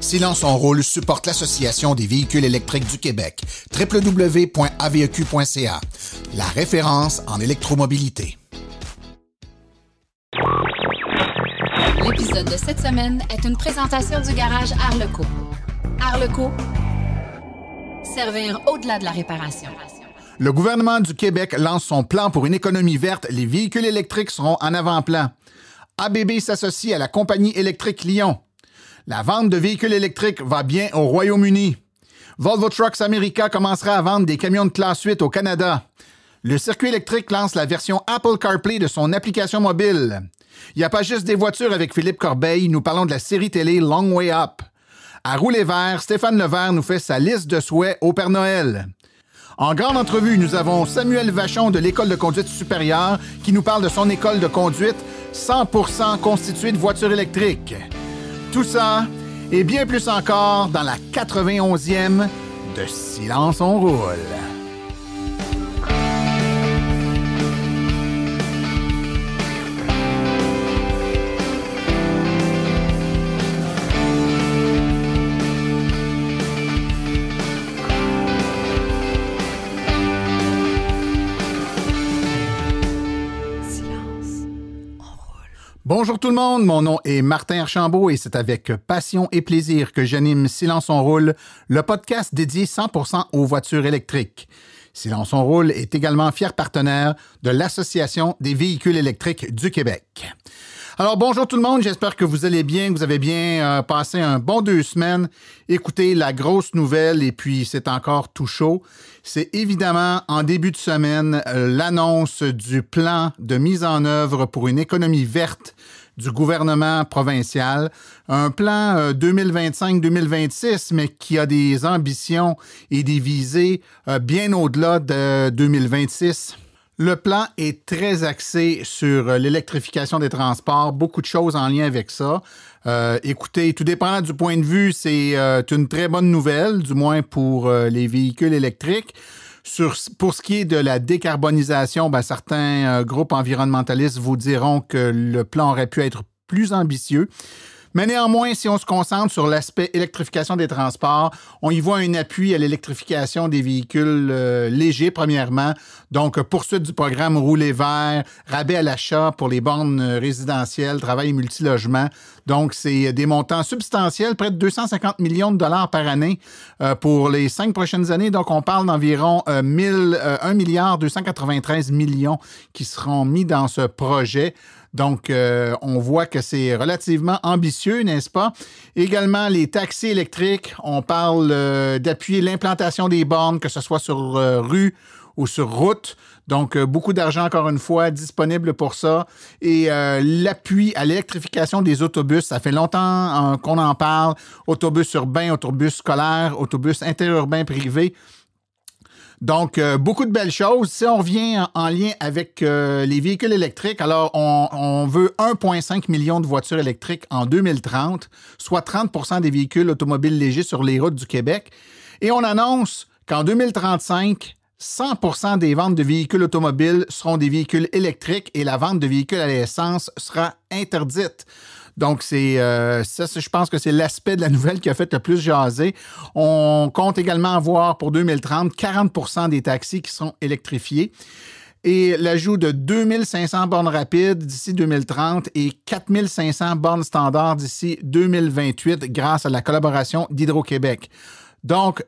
Silence on roule supporte l'Association des véhicules électriques du Québec, www.aveq.ca, la référence en électromobilité. L'épisode de cette semaine est une présentation du garage Arleco. Arleco, servir au-delà de la réparation. Le gouvernement du Québec lance son plan pour une économie verte. Les véhicules électriques seront en avant-plan. ABB s'associe à la compagnie électrique Lyon. La vente de véhicules électriques va bien au Royaume-Uni. Volvo Trucks America commencera à vendre des camions de classe 8 au Canada. Le circuit électrique lance la version Apple CarPlay de son application mobile. Il n'y a pas juste des voitures avec Philippe Corbeil, nous parlons de la série télé Long Way Up. À Rouler Vert, Stéphane Levert nous fait sa liste de souhaits au Père Noël. En grande entrevue, nous avons Samuel Vachon de l'École de conduite supérieure qui nous parle de son école de conduite 100% constituée de voitures électriques. Tout ça et bien plus encore dans la 91e de Silence on roule. Bonjour tout le monde, mon nom est Martin Archambault et c'est avec passion et plaisir que j'anime Silence on roule, le podcast dédié 100% aux voitures électriques. Silence on roule est également fier partenaire de l'Association des véhicules électriques du Québec. Alors bonjour tout le monde, j'espère que vous allez bien, que vous avez bien passé un bon 2 semaines. Écoutez, la grosse nouvelle, et puis c'est encore tout chaud, c'est évidemment en début de semaine l'annonce du plan de mise en œuvre pour une économie verte du gouvernement provincial. Un plan 2025-2026, mais qui a des ambitions et des visées bien au-delà de 2026. Le plan est très axé sur l'électrification des transports, beaucoup de choses en lien avec ça. Écoutez, tout dépendant du point de vue, c'est une très bonne nouvelle, du moins pour les véhicules électriques. Pour ce qui est de la décarbonisation, certains groupes environnementalistes vous diront que le plan aurait pu être plus ambitieux. Mais néanmoins, si on se concentre sur l'aspect électrification des transports, on y voit un appui à l'électrification des véhicules légers, premièrement. Donc, poursuite du programme Rouler Vert, rabais à l'achat pour les bornes résidentielles, travail et multilogement. Donc, c'est des montants substantiels, près de 250 millions de dollars par année pour les 5 prochaines années. Donc, on parle d'environ 1 milliard 293 millions qui seront mis dans ce projet. Donc, on voit que c'est relativement ambitieux, n'est-ce pas? Également, les taxis électriques, on parle d'appuyer l'implantation des bornes, que ce soit sur rue ou sur route. Donc, beaucoup d'argent, encore une fois, disponible pour ça. Et l'appui à l'électrification des autobus, ça fait longtemps qu'on en parle. Autobus urbains, autobus scolaires, autobus interurbains privés. Donc, beaucoup de belles choses. Si on revient en lien avec les véhicules électriques, alors on veut 1,5 million de voitures électriques en 2030, soit 30% des véhicules automobiles légers sur les routes du Québec. Et on annonce qu'en 2035, 100% des ventes de véhicules automobiles seront des véhicules électriques et la vente de véhicules à l'essence sera interdite. Donc, je pense que c'est l'aspect de la nouvelle qui a fait le plus jaser. On compte également avoir pour 2030 40% des taxis qui seront électrifiés et l'ajout de 2500 bornes rapides d'ici 2030 et 4500 bornes standards d'ici 2028 grâce à la collaboration d'Hydro-Québec. Donc,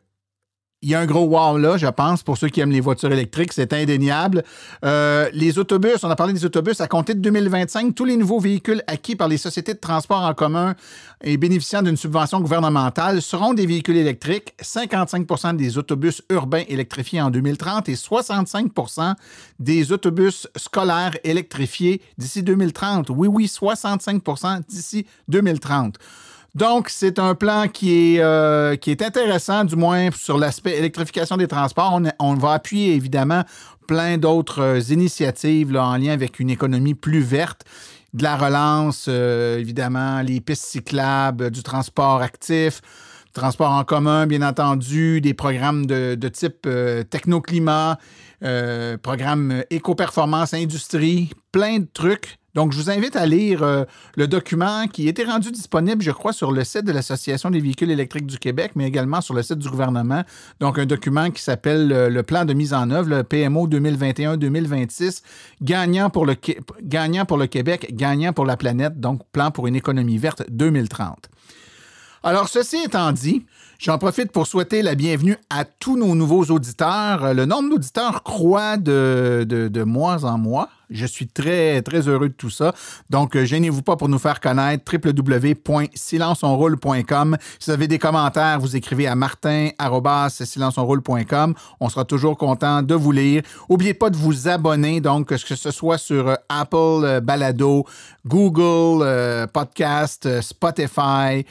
il y a un gros wow là, je pense, pour ceux qui aiment les voitures électriques, c'est indéniable. Les autobus, on a parlé des autobus, à compter de 2025, tous les nouveaux véhicules acquis par les sociétés de transport en commun et bénéficiant d'une subvention gouvernementale seront des véhicules électriques. 55% des autobus urbains électrifiés en 2030 et 65% des autobus scolaires électrifiés d'ici 2030. Oui, 65% d'ici 2030. Donc, c'est un plan qui est intéressant, du moins sur l'aspect électrification des transports. On va appuyer évidemment plein d'autres initiatives là, en lien avec une économie plus verte, de la relance, évidemment, les pistes cyclables, du transport actif, transport en commun, bien entendu, des programmes de type technoclimat, programme éco-performance industrie, plein de trucs Donc, je vous invite à lire le document qui était rendu disponible, je crois, sur le site de l'Association des véhicules électriques du Québec, mais également sur le site du gouvernement. Donc, un document qui s'appelle le plan de mise en œuvre, le PMO 2021-2026, gagnant pour le Québec, gagnant pour la planète, donc plan pour une économie verte 2030. Alors, ceci étant dit, j'en profite pour souhaiter la bienvenue à tous nos nouveaux auditeurs. Le nombre d'auditeurs croît de mois en mois. Je suis très, très heureux de tout ça. Donc, gênez-vous pas pour nous faire connaître. www.silenceonroule.com. Si vous avez des commentaires, vous écrivez à martin@silenceonroule.com. On sera toujours content de vous lire. N'oubliez pas de vous abonner, donc, que ce soit sur Apple Balado, Google Podcast, Spotify,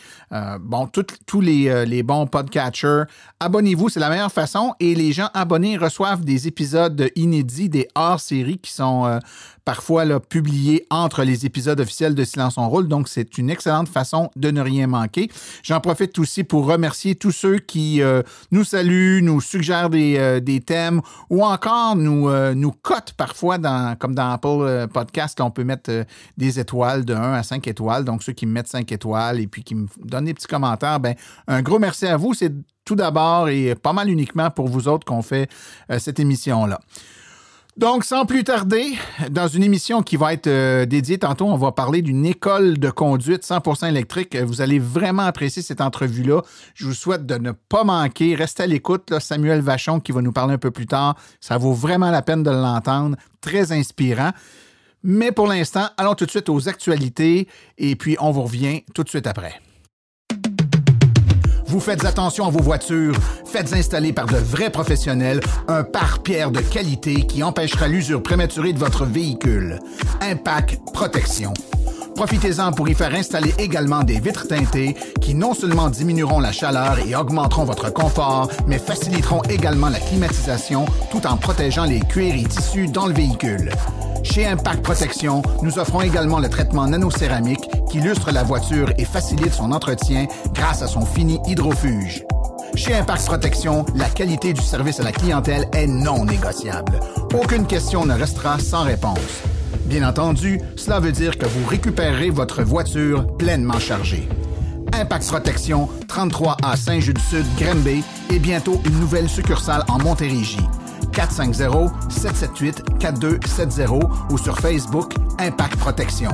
tous les bons podcatchers. Abonnez-vous, c'est la meilleure façon. Et les gens abonnés reçoivent des épisodes inédits, des hors-séries qui sont parfois là, publiés entre les épisodes officiels de Silence on roule. Donc, c'est une excellente façon de ne rien manquer. J'en profite aussi pour remercier tous ceux qui nous saluent, nous suggèrent des thèmes ou encore nous cotent parfois, comme dans Apple Podcast, là, on peut mettre des étoiles de 1 à 5 étoiles. Donc, ceux qui me mettent 5 étoiles et puis qui me donnent des petits commentaires, un gros merci à vous. C'est tout d'abord et pas mal uniquement pour vous autres qu'on fait cette émission-là. Donc, sans plus tarder, dans une émission qui va être dédiée, tantôt, on va parler d'une école de conduite 100% électrique. Vous allez vraiment apprécier cette entrevue-là. Je vous souhaite de ne pas manquer. Restez à l'écoute. Là, Samuel Vachon qui va nous parler un peu plus tard. Ça vaut vraiment la peine de l'entendre. Très inspirant. Mais pour l'instant, allons tout de suite aux actualités et puis on vous revient tout de suite après. Vous faites attention à vos voitures, faites installer par de vrais professionnels un pare-pierre de qualité qui empêchera l'usure prématurée de votre véhicule. Impact Protection. Profitez-en pour y faire installer également des vitres teintées qui non seulement diminueront la chaleur et augmenteront votre confort, mais faciliteront également la climatisation tout en protégeant les cuirs et tissus dans le véhicule. Chez Impact Protection, nous offrons également le traitement nanocéramique qui lustre la voiture et facilite son entretien grâce à son fini hydrofuge. Chez Impact Protection, la qualité du service à la clientèle est non négociable. Aucune question ne restera sans réponse. Bien entendu, cela veut dire que vous récupérerez votre voiture pleinement chargée. Impact Protection, 33A Saint-Jude-Sud, Granby et bientôt une nouvelle succursale en Montérégie. 450-778-4270 ou sur Facebook Impact Protection.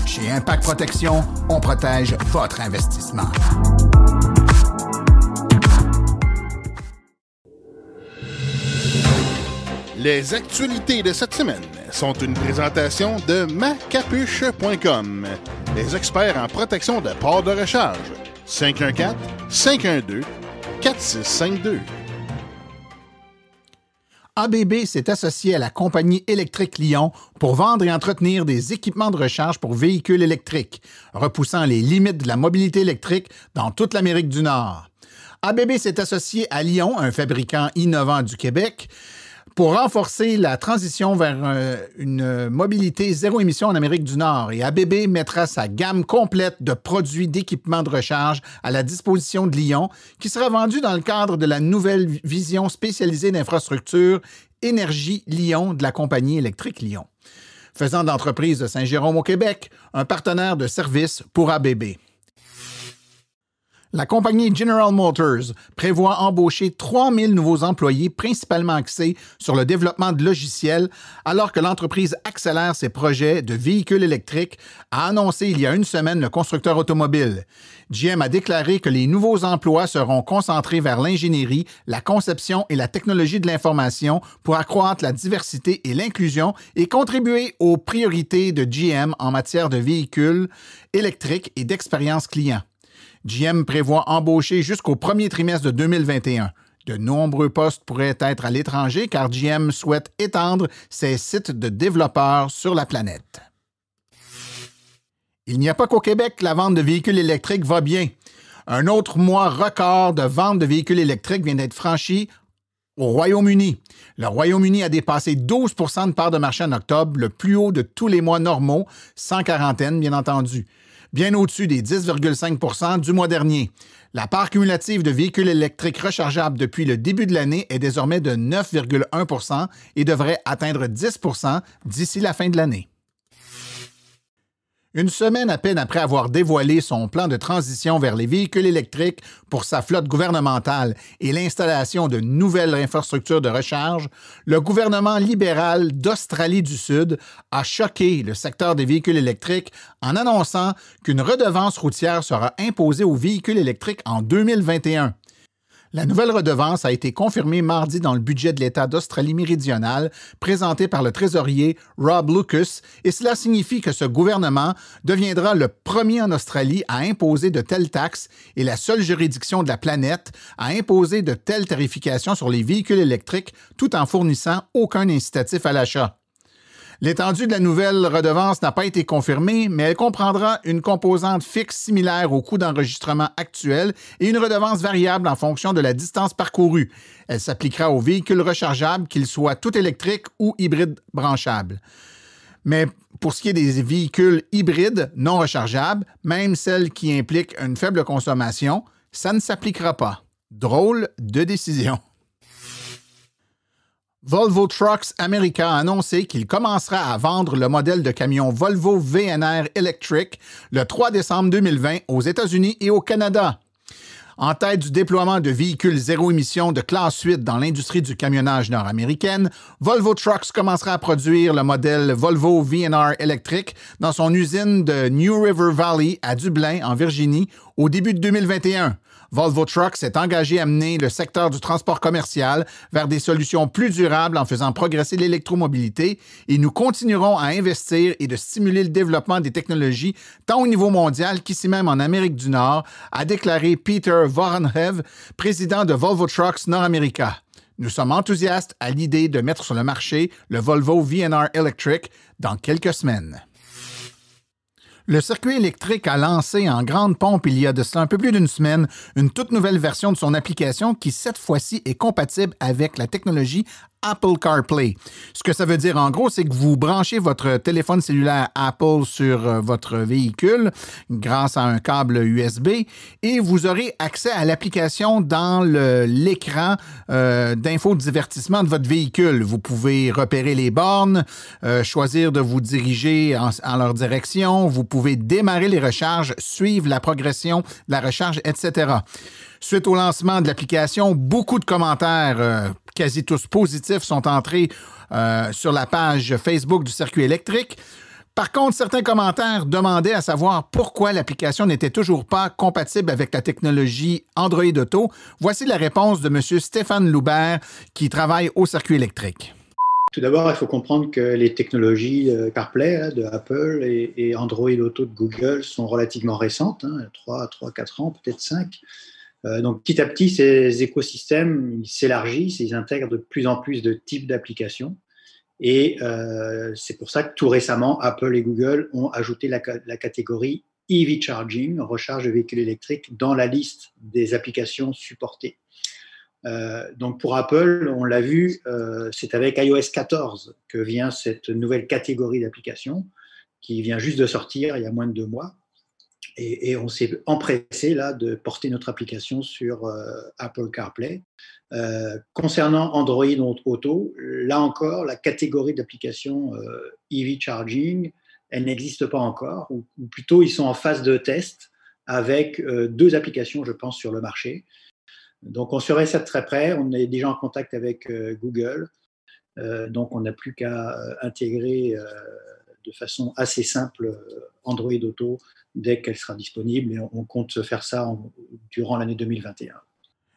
Chez Impact Protection, on protège votre investissement. Les actualités de cette semaine sont une présentation de macapuche.com, les experts en protection de ports de recharge. 514-512-4652. ABB s'est associé à la compagnie électrique Lyon pour vendre et entretenir des équipements de recharge pour véhicules électriques, repoussant les limites de la mobilité électrique dans toute l'Amérique du Nord. ABB s'est associé à Lyon, un fabricant innovant du Québec, pour renforcer la transition vers une mobilité zéro émission en Amérique du Nord. Et ABB mettra sa gamme complète de produits d'équipements de recharge à la disposition de Lyon, qui sera vendue dans le cadre de la nouvelle vision spécialisée d'infrastructure Énergie Lyon de la compagnie électrique Lyon, faisant de l'entreprise de Saint-Jérôme au Québec un partenaire de service pour ABB. La compagnie General Motors prévoit embaucher 3000 nouveaux employés principalement axés sur le développement de logiciels alors que l'entreprise accélère ses projets de véhicules électriques, a annoncé il y a une semaine le constructeur automobile. GM a déclaré que les nouveaux emplois seront concentrés vers l'ingénierie, la conception et la technologie de l'information pour accroître la diversité et l'inclusion et contribuer aux priorités de GM en matière de véhicules électriques et d'expérience client. GM prévoit embaucher jusqu'au premier trimestre de 2021. De nombreux postes pourraient être à l'étranger car GM souhaite étendre ses sites de développeurs sur la planète. Il n'y a pas qu'au Québec, la vente de véhicules électriques va bien. Un autre mois record de vente de véhicules électriques vient d'être franchi au Royaume-Uni. Le Royaume-Uni a dépassé 12 % de part de marché en octobre, le plus haut de tous les mois normaux, sans quarantaine, bien entendu. Bien au-dessus des 10,5 % du mois dernier. La part cumulative de véhicules électriques rechargeables depuis le début de l'année est désormais de 9,1 % et devrait atteindre 10 % d'ici la fin de l'année. Une semaine à peine après avoir dévoilé son plan de transition vers les véhicules électriques pour sa flotte gouvernementale et l'installation de nouvelles infrastructures de recharge, le gouvernement libéral d'Australie du Sud a choqué le secteur des véhicules électriques en annonçant qu'une redevance routière sera imposée aux véhicules électriques en 2021. La nouvelle redevance a été confirmée mardi dans le budget de l'État d'Australie-Méridionale présenté par le trésorier Rob Lucas et cela signifie que ce gouvernement deviendra le premier en Australie à imposer de telles taxes et la seule juridiction de la planète à imposer de telles tarifications sur les véhicules électriques tout en fournissant aucun incitatif à l'achat. L'étendue de la nouvelle redevance n'a pas été confirmée, mais elle comprendra une composante fixe similaire au coût d'enregistrement actuel et une redevance variable en fonction de la distance parcourue. Elle s'appliquera aux véhicules rechargeables, qu'ils soient tout électriques ou hybrides branchables. Mais pour ce qui est des véhicules hybrides non rechargeables, même celles qui impliquent une faible consommation, ça ne s'appliquera pas. Drôle de décision. Volvo Trucks America a annoncé qu'il commencera à vendre le modèle de camion Volvo VNR Electric le 3 décembre 2020 aux États-Unis et au Canada. En tête du déploiement de véhicules zéro émission de classe 8 dans l'industrie du camionnage nord-américaine, Volvo Trucks commencera à produire le modèle Volvo VNR Electric dans son usine de New River Valley à Dublin, en Virginie, au début de 2021. Volvo Trucks s'est engagé à mener le secteur du transport commercial vers des solutions plus durables en faisant progresser l'électromobilité et nous continuerons à investir et de stimuler le développement des technologies tant au niveau mondial qu'ici même en Amérique du Nord, a déclaré Peter Voronhev, président de Volvo Trucks North America. Nous sommes enthousiastes à l'idée de mettre sur le marché le Volvo VNR Electric dans quelques semaines. Le circuit électrique a lancé en grande pompe il y a de cela un peu plus d'une semaine une toute nouvelle version de son application qui, cette fois-ci, est compatible avec la technologie Apple CarPlay. Ce que ça veut dire en gros, c'est que vous branchez votre téléphone cellulaire Apple sur votre véhicule grâce à un câble USB et vous aurez accès à l'application dans l'écran d'infodivertissement de votre véhicule. Vous pouvez repérer les bornes, choisir de vous diriger en leur direction, vous pouvez démarrer les recharges, suivre la progression de la recharge, etc. Suite au lancement de l'application, beaucoup de commentaires, quasi tous positifs, sont entrés sur la page Facebook du circuit électrique. Par contre, certains commentaires demandaient à savoir pourquoi l'application n'était toujours pas compatible avec la technologie Android Auto. Voici la réponse de M. Stéphane Loubert, qui travaille au circuit électrique. Tout d'abord, il faut comprendre que les technologies CarPlay de Apple et Android Auto de Google sont relativement récentes, 3-4 ans, peut-être 5. Donc, petit à petit, ces écosystèmes s'élargissent, ils intègrent de plus en plus de types d'applications. Et c'est pour ça que tout récemment, Apple et Google ont ajouté la catégorie EV Charging, recharge de véhicules électriques, dans la liste des applications supportées. Donc, pour Apple, on l'a vu, c'est avec iOS 14 que vient cette nouvelle catégorie d'applications qui vient juste de sortir il y a moins de 2 mois. Et on s'est empressé là de porter notre application sur Apple CarPlay. Concernant Android Auto, là encore, la catégorie d'application EV Charging, elle n'existe pas encore, ou plutôt ils sont en phase de test avec 2 applications, je pense, sur le marché. Donc on surveille ça de très près, on est déjà en contact avec Google, donc on n'a plus qu'à intégrer de façon assez simple Android Auto dès qu'elle sera disponible et on compte faire ça durant l'année 2021.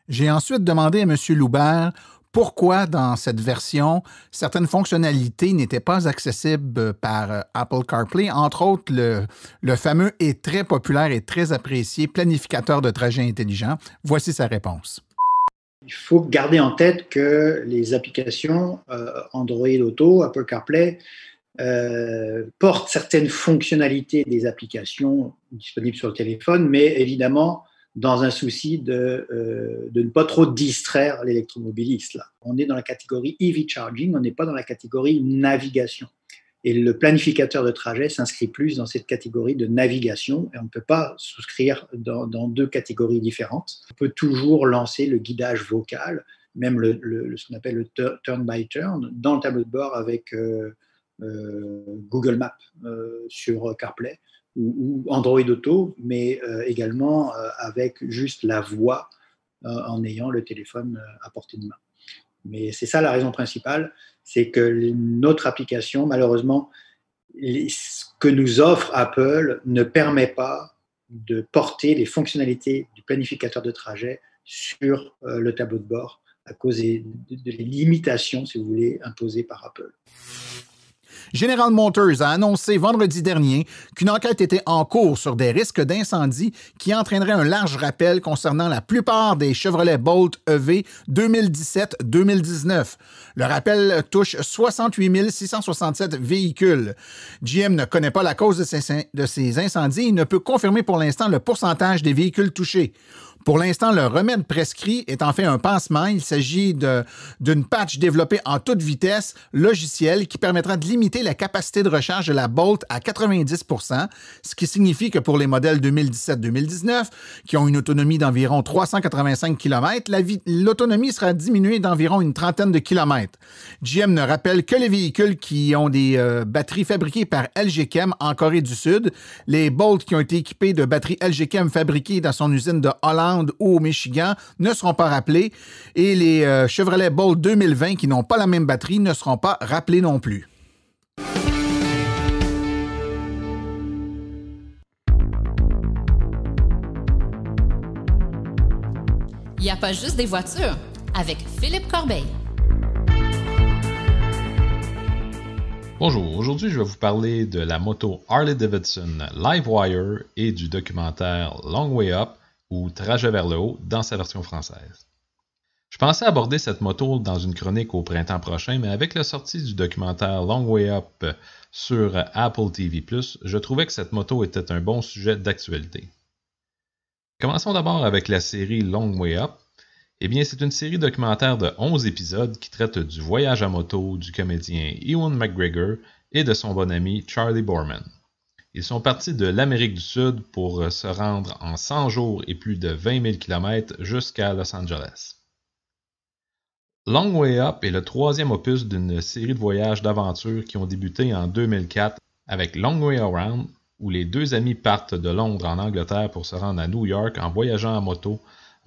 J'ai ensuite demandé à M. Loubert pourquoi dans cette version, certaines fonctionnalités n'étaient pas accessibles par Apple CarPlay, entre autres le fameux et très populaire et très apprécié planificateur de trajet intelligent. Voici sa réponse. Il faut garder en tête que les applications Android Auto, Apple CarPlay, portent certaines fonctionnalités des applications disponibles sur le téléphone, mais évidemment dans un souci de ne pas trop distraire l'électromobiliste. Là. On est dans la catégorie EV Charging, on n'est pas dans la catégorie navigation. Et le planificateur de trajet s'inscrit plus dans cette catégorie de navigation et on ne peut pas souscrire dans 2 catégories différentes. On peut toujours lancer le guidage vocal, même ce qu'on appelle le turn by turn, dans le tableau de bord avec Google Maps sur CarPlay. ou Android Auto, mais également avec juste la voix en ayant le téléphone à portée de main. Mais c'est ça la raison principale, c'est que notre application, malheureusement, ce que nous offre Apple ne permet pas de porter les fonctionnalités du planificateur de trajet sur le tableau de bord à cause des limitations, si vous voulez, imposées par Apple. General Motors a annoncé vendredi dernier qu'une enquête était en cours sur des risques d'incendie qui entraînerait un large rappel concernant la plupart des Chevrolet Bolt EV 2017-2019. Le rappel touche 68 667 véhicules. GM ne connaît pas la cause de ces incendies et ne peut confirmer pour l'instant le pourcentage des véhicules touchés. Pour l'instant, le remède prescrit est en fait un pansement. Il s'agit d'une patch développée en toute vitesse logicielle qui permettra de limiter la capacité de recharge de la Bolt à 90%, ce qui signifie que pour les modèles 2017-2019, qui ont une autonomie d'environ 385 km, l'autonomie sera diminuée d'environ une trentaine de kilomètres. GM ne rappelle que les véhicules qui ont des batteries fabriquées par LG Chem en Corée du Sud, les Bolt qui ont été équipés de batteries LG Chem fabriquées dans son usine de Hollande ou au Michigan ne seront pas rappelés et les Chevrolet Bolt 2020 qui n'ont pas la même batterie ne seront pas rappelés non plus. Il n'y a pas juste des voitures avec Philippe Corbeil. Bonjour, aujourd'hui je vais vous parler de la moto Harley-Davidson Livewire et du documentaire Long Way Up ou Trajet vers le haut dans sa version française. Je pensais aborder cette moto dans une chronique au printemps prochain, mais avec la sortie du documentaire Long Way Up sur Apple TV+, je trouvais que cette moto était un bon sujet d'actualité. Commençons d'abord avec la série Long Way Up. Eh bien, c'est une série documentaire de 11 épisodes qui traite du voyage à moto du comédien Ewan McGregor et de son bon ami Charlie Boorman. Ils sont partis de l'Amérique du Sud pour se rendre en 100 jours et plus de 20 000 km jusqu'à Los Angeles. Long Way Up est le troisième opus d'une série de voyages d'aventure qui ont débuté en 2004 avec Long Way Around, où les deux amis partent de Londres en Angleterre pour se rendre à New York en voyageant en moto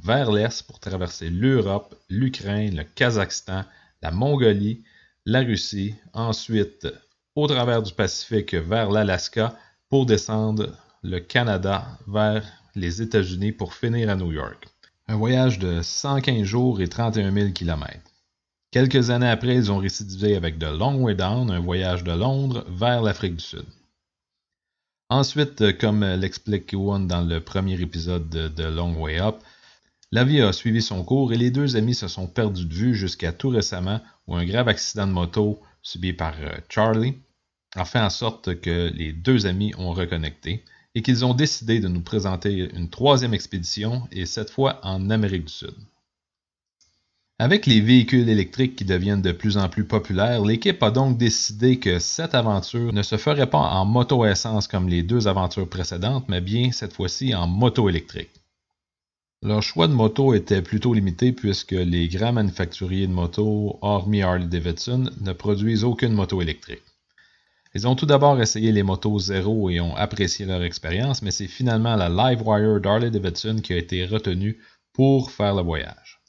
vers l'est pour traverser l'Europe, l'Ukraine, le Kazakhstan, la Mongolie, la Russie, ensuite au travers du Pacifique vers l'Alaska pour descendre le Canada vers les États-Unis pour finir à New York. Un voyage de 115 jours et 31 000 km. Quelques années après, ils ont récidivé avec The Long Way Down, un voyage de Londres vers l'Afrique du Sud. Ensuite, comme l'explique Ewan dans le premier épisode de The Long Way Up, la vie a suivi son cours et les deux amis se sont perdus de vue jusqu'à tout récemment où un grave accident de moto subi par Charlie a fait en sorte que les deux amis ont reconnecté et qu'ils ont décidé de nous présenter une troisième expédition et cette fois en Amérique du Sud. Avec les véhicules électriques qui deviennent de plus en plus populaires, l'équipe a donc décidé que cette aventure ne se ferait pas en moto-essence comme les deux aventures précédentes, mais bien cette fois-ci en moto électrique. Leur choix de moto était plutôt limité puisque les grands manufacturiers de motos, hormis Harley-Davidson, ne produisent aucune moto électrique. Ils ont tout d'abord essayé les motos zéro et ont apprécié leur expérience, mais c'est finalement la Livewire d'Harley-Davidson qui a été retenue pour faire le voyage.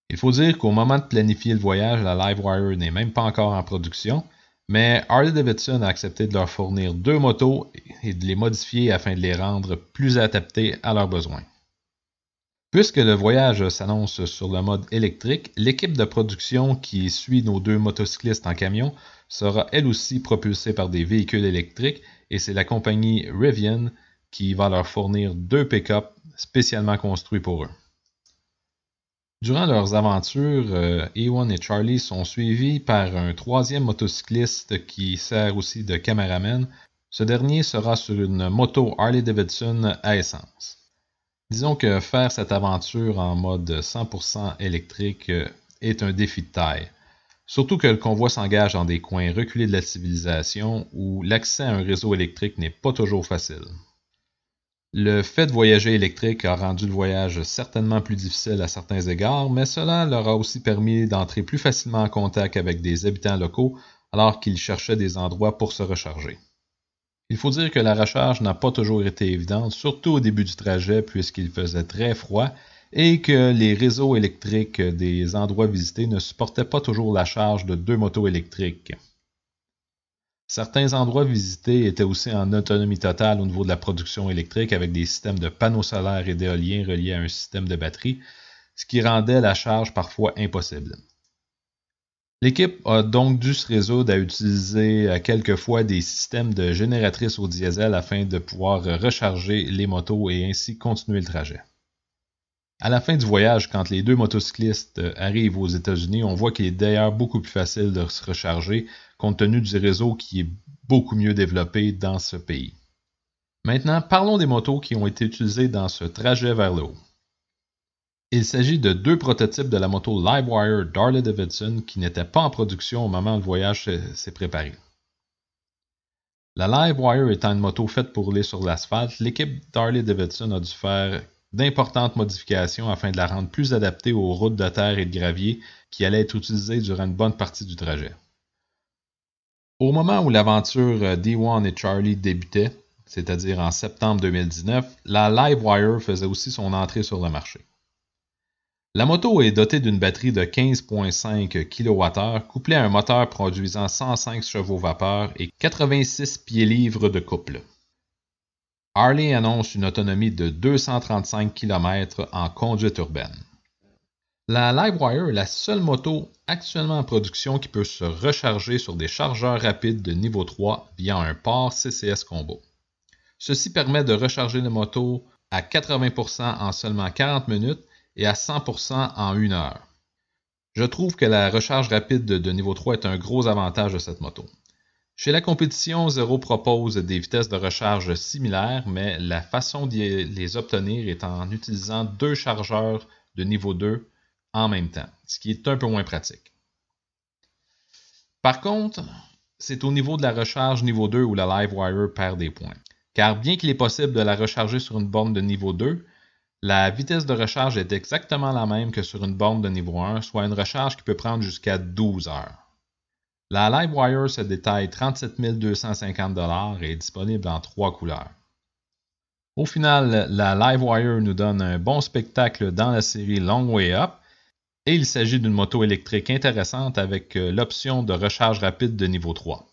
Il faut dire qu'au moment de planifier le voyage, la Livewire n'est même pas encore en production, mais Harley-Davidson a accepté de leur fournir deux motos et de les modifier afin de les rendre plus adaptées à leurs besoins. Puisque le voyage s'annonce sur le mode électrique, l'équipe de production qui suit nos deux motocyclistes en camion sera elle aussi propulsée par des véhicules électriques et c'est la compagnie Rivian qui va leur fournir deux pick-up spécialement construits pour eux. Durant leurs aventures, Ewan et Charlie sont suivis par un troisième motocycliste qui sert aussi de caméraman. Ce dernier sera sur une moto Harley-Davidson à essence. Disons que faire cette aventure en mode 100% électrique est un défi de taille. Surtout que le convoi s'engage dans des coins reculés de la civilisation où l'accès à un réseau électrique n'est pas toujours facile. Le fait de voyager électrique a rendu le voyage certainement plus difficile à certains égards, mais cela leur a aussi permis d'entrer plus facilement en contact avec des habitants locaux alors qu'ils cherchaient des endroits pour se recharger. Il faut dire que la recharge n'a pas toujours été évidente, surtout au début du trajet puisqu'il faisait très froid et que les réseaux électriques des endroits visités ne supportaient pas toujours la charge de 2 motos électriques. Certains endroits visités étaient aussi en autonomie totale au niveau de la production électrique avec des systèmes de panneaux solaires et d'éoliens reliés à un système de batterie, ce qui rendait la charge parfois impossible. L'équipe a donc dû se résoudre à utiliser quelquefois des systèmes de génératrices au diesel afin de pouvoir recharger les motos et ainsi continuer le trajet. À la fin du voyage, quand les 2 motocyclistes arrivent aux États-Unis, on voit qu'il est d'ailleurs beaucoup plus facile de se recharger compte tenu du réseau qui est beaucoup mieux développé dans ce pays. Maintenant, parlons des motos qui ont été utilisées dans ce trajet vers le haut. Il s'agit de 2 prototypes de la moto Livewire d'Harley-Davidson qui n'étaient pas en production au moment où le voyage s'est préparé. La Livewire étant une moto faite pour rouler sur l'asphalte, l'équipe d'Harley-Davidson a dû faire d'importantes modifications afin de la rendre plus adaptée aux routes de terre et de gravier qui allaient être utilisées durant une bonne partie du trajet. Au moment où l'aventure D1 et Charlie débutait, c'est-à-dire en septembre 2019, la Livewire faisait aussi son entrée sur le marché. La moto est dotée d'une batterie de 15,5 kWh couplée à un moteur produisant 105 chevaux vapeur et 86 pieds-livres de couple. Harley annonce une autonomie de 235 km en conduite urbaine. La Livewire est la seule moto actuellement en production qui peut se recharger sur des chargeurs rapides de niveau 3 via un port CCS combo. Ceci permet de recharger la moto à 80% en seulement 40 minutes et à 100% en 1 heure. Je trouve que la recharge rapide de niveau 3 est un gros avantage de cette moto. Chez la compétition, Zero propose des vitesses de recharge similaires, mais la façon de les obtenir est en utilisant 2 chargeurs de niveau 2 en même temps, ce qui est un peu moins pratique. Par contre, c'est au niveau de la recharge niveau 2 où la Livewire perd des points. Car bien qu'il est possible de la recharger sur une borne de niveau 2, la vitesse de recharge est exactement la même que sur une borne de niveau 1, soit une recharge qui peut prendre jusqu'à 12 heures. La Livewire se détaille 37 250 $ et est disponible en 3 couleurs. Au final, la Livewire nous donne un bon spectacle dans la série Long Way Up et il s'agit d'une moto électrique intéressante avec l'option de recharge rapide de niveau 3.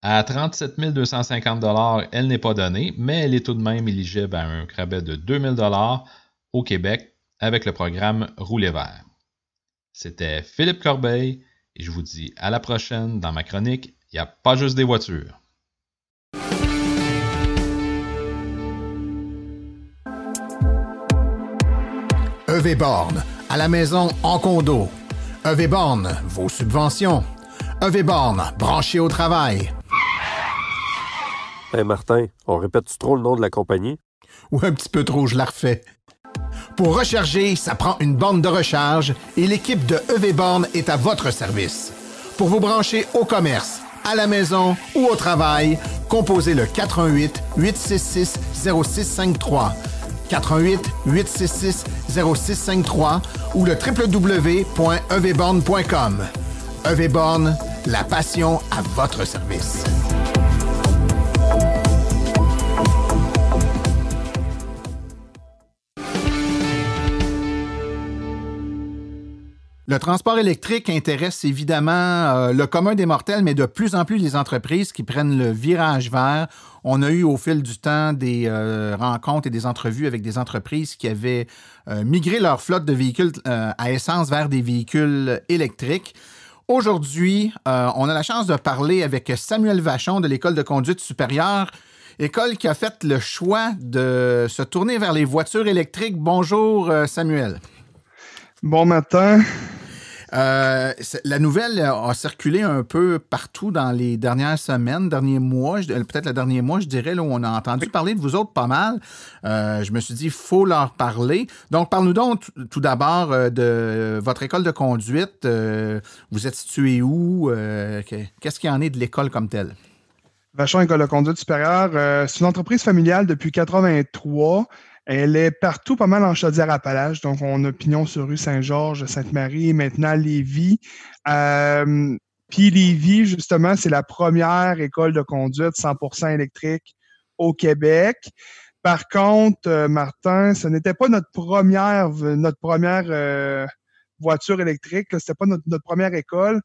À 37 250 $, elle n'est pas donnée, mais elle est tout de même éligible à un rabais de 2000 $ au Québec avec le programme Rouler vert. C'était Philippe Corbeil et je vous dis à la prochaine dans ma chronique « Il n'y a pas juste des voitures ». EV Born, à la maison, en condo. EV Born, vos subventions. EV Born, branché au travail. Hey Martin, on répète-tu trop le nom de la compagnie? Ou un petit peu trop, je la refais. Pour recharger, ça prend une borne de recharge et l'équipe de EV Born est à votre service. Pour vous brancher au commerce, à la maison ou au travail, composez le 418-866-0653. 418-866-0653 ou le www.evborn.com. EV Born, la passion à votre service. Le transport électrique intéresse évidemment le commun des mortels, mais de plus en plus les entreprises qui prennent le virage vert. On a eu au fil du temps des rencontres et des entrevues avec des entreprises qui avaient migré leur flotte de véhicules à essence vers des véhicules électriques. Aujourd'hui, on a la chance de parler avec Samuel Vachon de l'École de conduite supérieure, école qui a fait le choix de se tourner vers les voitures électriques. Bonjour Samuel. Bon matin. La nouvelle a circulé un peu partout dans les dernières semaines, derniers mois, peut-être le dernier mois, je dirais, là, où on a entendu parler de vous autres pas mal. Je me suis dit, il faut leur parler. Donc, parle-nous donc tout d'abord de votre école de conduite. Vous êtes situé où? Qu'est-ce qu'il y en est de l'école comme telle? Vachon École de conduite supérieure, c'est une entreprise familiale depuis 1983. Elle est partout pas mal en Chaudière-Appalaches. Donc, on a pignon sur rue Saint-Georges, Sainte-Marie, maintenant Lévis. Puis Lévis, justement, c'est la première école de conduite 100% électrique au Québec. Par contre, Martin, ce n'était pas notre première voiture électrique, là, c'était pas notre première école.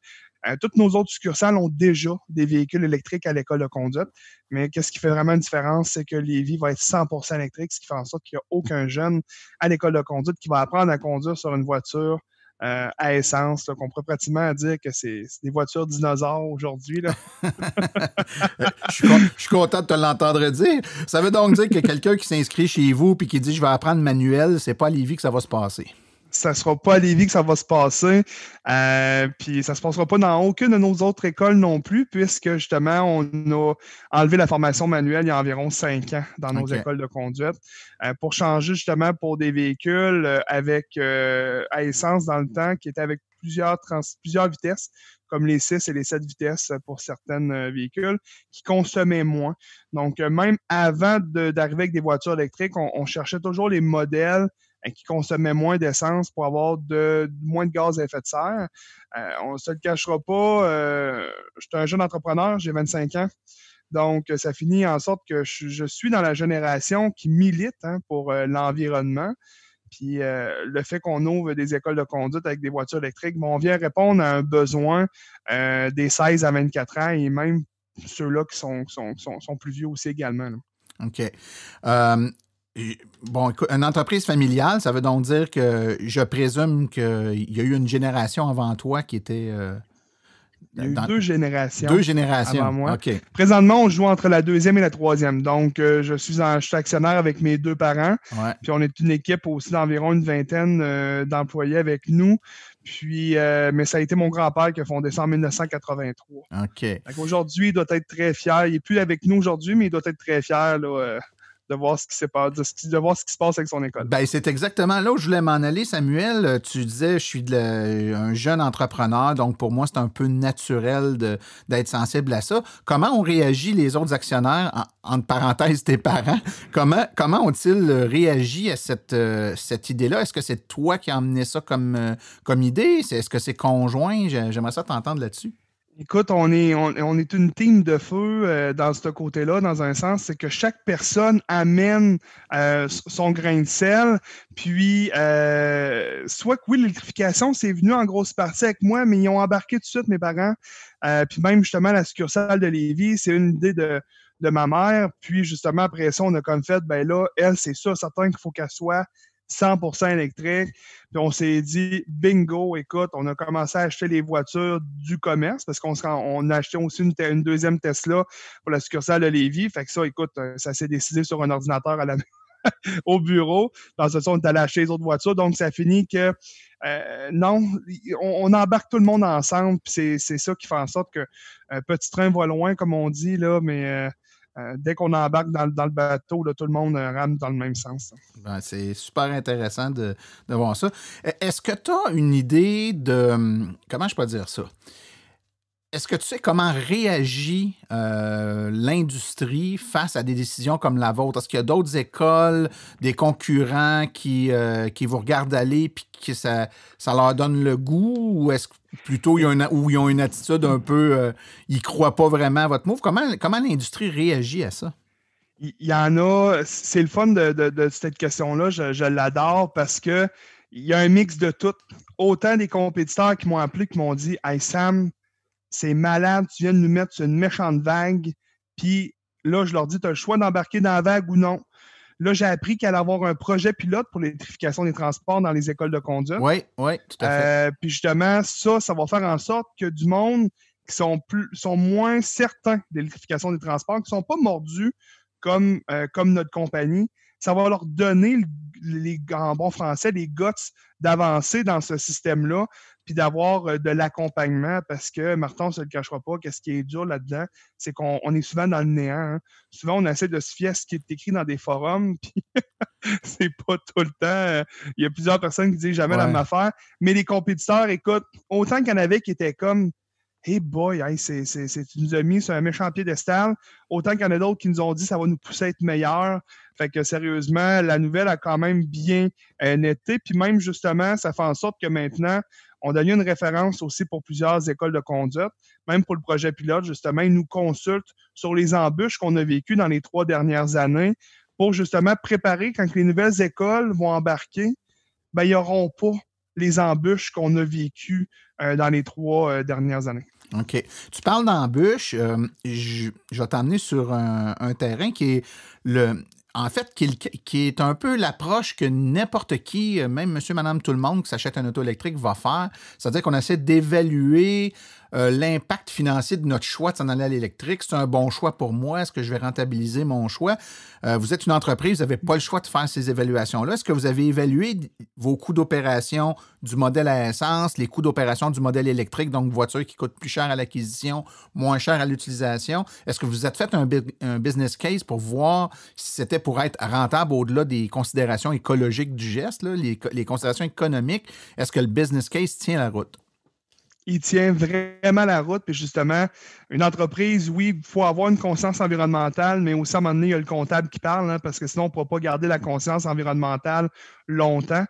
Toutes nos autres succursales ont déjà des véhicules électriques à l'école de conduite. Mais qu'est-ce qui fait vraiment une différence, c'est que Lévis va être 100% électrique, ce qui fait en sorte qu'il n'y a aucun jeune à l'école de conduite qui va apprendre à conduire sur une voiture à essence, là, qu'on pourrait pratiquement dire que c'est des voitures dinosaures aujourd'hui. Là. Je suis content de te l'entendre dire. Ça veut donc dire que quelqu'un qui s'inscrit chez vous et qui dit « je vais apprendre manuel », c'est pas à Lévis que ça va se passer. Ça ne sera pas à Lévis que ça va se passer. Puis ça ne se passera pas dans aucune de nos autres écoles non plus, puisque justement, on a enlevé la formation manuelle il y a environ 5 ans dans nos écoles de conduite pour changer justement pour des véhicules à essence dans le temps qui étaient avec plusieurs vitesses, comme les 6 et les 7 vitesses pour certains véhicules, qui consommaient moins. Donc, même avant d'arriver avec des voitures électriques, on cherchait toujours les modèles qui consommaient moins d'essence pour avoir moins de gaz à effet de serre. On ne se le cachera pas, je suis un jeune entrepreneur, j'ai 25 ans. Donc, ça finit en sorte que je suis dans la génération qui milite pour l'environnement. Puis le fait qu'on ouvre des écoles de conduite avec des voitures électriques, on vient répondre à un besoin des 16 à 24 ans et même ceux-là qui sont plus vieux aussi également. Là. OK. Bon, une entreprise familiale, ça veut donc dire que je présume qu'il y a eu une génération avant toi qui était... Il y a eu 2 générations. 2 générations avant moi. OK. Présentement, on joue entre la 2e et la 3e. Donc, je suis actionnaire avec mes 2 parents. Ouais. Puis, on est une équipe aussi d'environ une vingtaine d'employés avec nous. Puis, mais ça a été mon grand-père qui a fondé ça en 1983. OK. Aujourd'hui, il doit être très fier. Il n'est plus avec nous aujourd'hui, mais il doit être très fier là, de voir ce qui se passe avec son école. Ben, c'est exactement là où je voulais m'en aller, Samuel. Tu disais, je suis un jeune entrepreneur, donc pour moi, c'est un peu naturel d'être sensible à ça. Comment ont réagi les autres actionnaires, entre parenthèses, tes parents? Comment ont-ils réagi à cette idée-là? Est-ce que c'est toi qui as emmené ça comme idée? Est-ce que c'est conjoint? J'aimerais ça t'entendre là-dessus. Écoute, on est une team de feu dans ce côté-là, dans un sens, c'est que chaque personne amène son grain de sel, puis soit que oui, l'électrification, c'est venu en grosse partie avec moi, mais ils ont embarqué tout de suite, mes parents, puis même justement la succursale de Lévis, c'est une idée de ma mère, puis justement après ça, on a comme fait, ben là, elle, c'est ça, certain qu'il faut qu'elle soit 100% électrique. Puis on s'est dit, bingo, écoute, on a commencé à acheter les voitures du commerce parce qu'on a acheté aussi une 2e Tesla pour la succursale de Lévis. Fait que ça, écoute, ça s'est décidé sur un ordinateur au bureau. Dans ce sens, on est allé acheter les autres voitures. Donc, ça finit que non, on embarque tout le monde ensemble. Puis c'est ça qui fait en sorte que petit train va loin, comme on dit, là, mais dès qu'on embarque dans le bateau, là, tout le monde rame dans le même sens. Ben, c'est super intéressant de voir ça. Est-ce que tu as une idée de... Comment je peux dire ça? Est-ce que tu sais comment réagit l'industrie face à des décisions comme la vôtre? Est-ce qu'il y a d'autres écoles, des concurrents qui vous regardent aller et que ça leur donne le goût? Ou est-ce que plutôt ils ont une attitude un peu... ils ne croient pas vraiment à votre move? Comment l'industrie réagit à ça? Il y en a... C'est le fun de cette question-là. Je l'adore parce que il y a un mix de tout. Autant des compétiteurs qui m'ont appelé, qui m'ont dit « Hey Sam, c'est malade, tu viens de nous mettre sur une méchante vague. » Puis là, je leur dis, tu as le choix d'embarquer dans la vague ou non. Là, j'ai appris qu'il allait y avoir un projet pilote pour l'électrification des transports dans les écoles de conduite. Oui, tout à fait. Puis justement, ça va faire en sorte que du monde qui sont moins certains de l'électrification des transports, qui ne sont pas mordus comme notre compagnie, ça va leur donner, en bon français, les guts d'avancer dans ce système-là, puis d'avoir de l'accompagnement, parce que, Martin, on ne se le cachera pas, qu'est-ce qui est dur là-dedans, c'est qu'on est souvent dans le néant. Hein. Souvent, on essaie de se fier à ce qui est écrit dans des forums, puis c'est pas tout le temps. Il y a plusieurs personnes qui disent jamais la même affaire, mais les compétiteurs, écoute, autant qu'il y en avait qui étaient comme hey boy, hey, tu nous as mis sur un méchant piédestal. Autant qu'il y en a d'autres qui nous ont dit que ça va nous pousser à être meilleurs. Fait que sérieusement, la nouvelle a quand même bien été. Puis même justement, ça fait en sorte que maintenant, on donne une référence aussi pour plusieurs écoles de conduite. Même pour le projet pilote, justement, ils nous consultent sur les embûches qu'on a vécues dans les 3 dernières années pour justement préparer quand les nouvelles écoles vont embarquer, ben, ils n'auront pas les embûches qu'on a vécues dans les 3 dernières années. OK. Tu parles d'embûches. Je vais t'emmener sur un terrain qui est qui est un peu l'approche que n'importe qui, même monsieur, madame, tout le monde qui s'achète un auto électrique va faire. C'est-à-dire qu'on essaie d'évaluer l'impact financier de notre choix de s'en aller à l'électrique. C'est un bon choix pour moi? Est-ce que je vais rentabiliser mon choix? Vous êtes une entreprise, vous n'avez pas le choix de faire ces évaluations-là. Est-ce que vous avez évalué vos coûts d'opération du modèle à essence, les coûts d'opération du modèle électrique, donc voiture qui coûte plus cher à l'acquisition, moins cher à l'utilisation? Est-ce que vous êtes fait un business case pour voir si c'était pour être rentable au-delà des considérations écologiques du geste, là, les considérations économiques? Est-ce que le business case tient la route? Il tient vraiment la route. Puis justement, une entreprise, oui, il faut avoir une conscience environnementale, mais aussi à un moment donné, il y a le comptable qui parle, hein, parce que sinon, on ne pourra pas garder la conscience environnementale longtemps.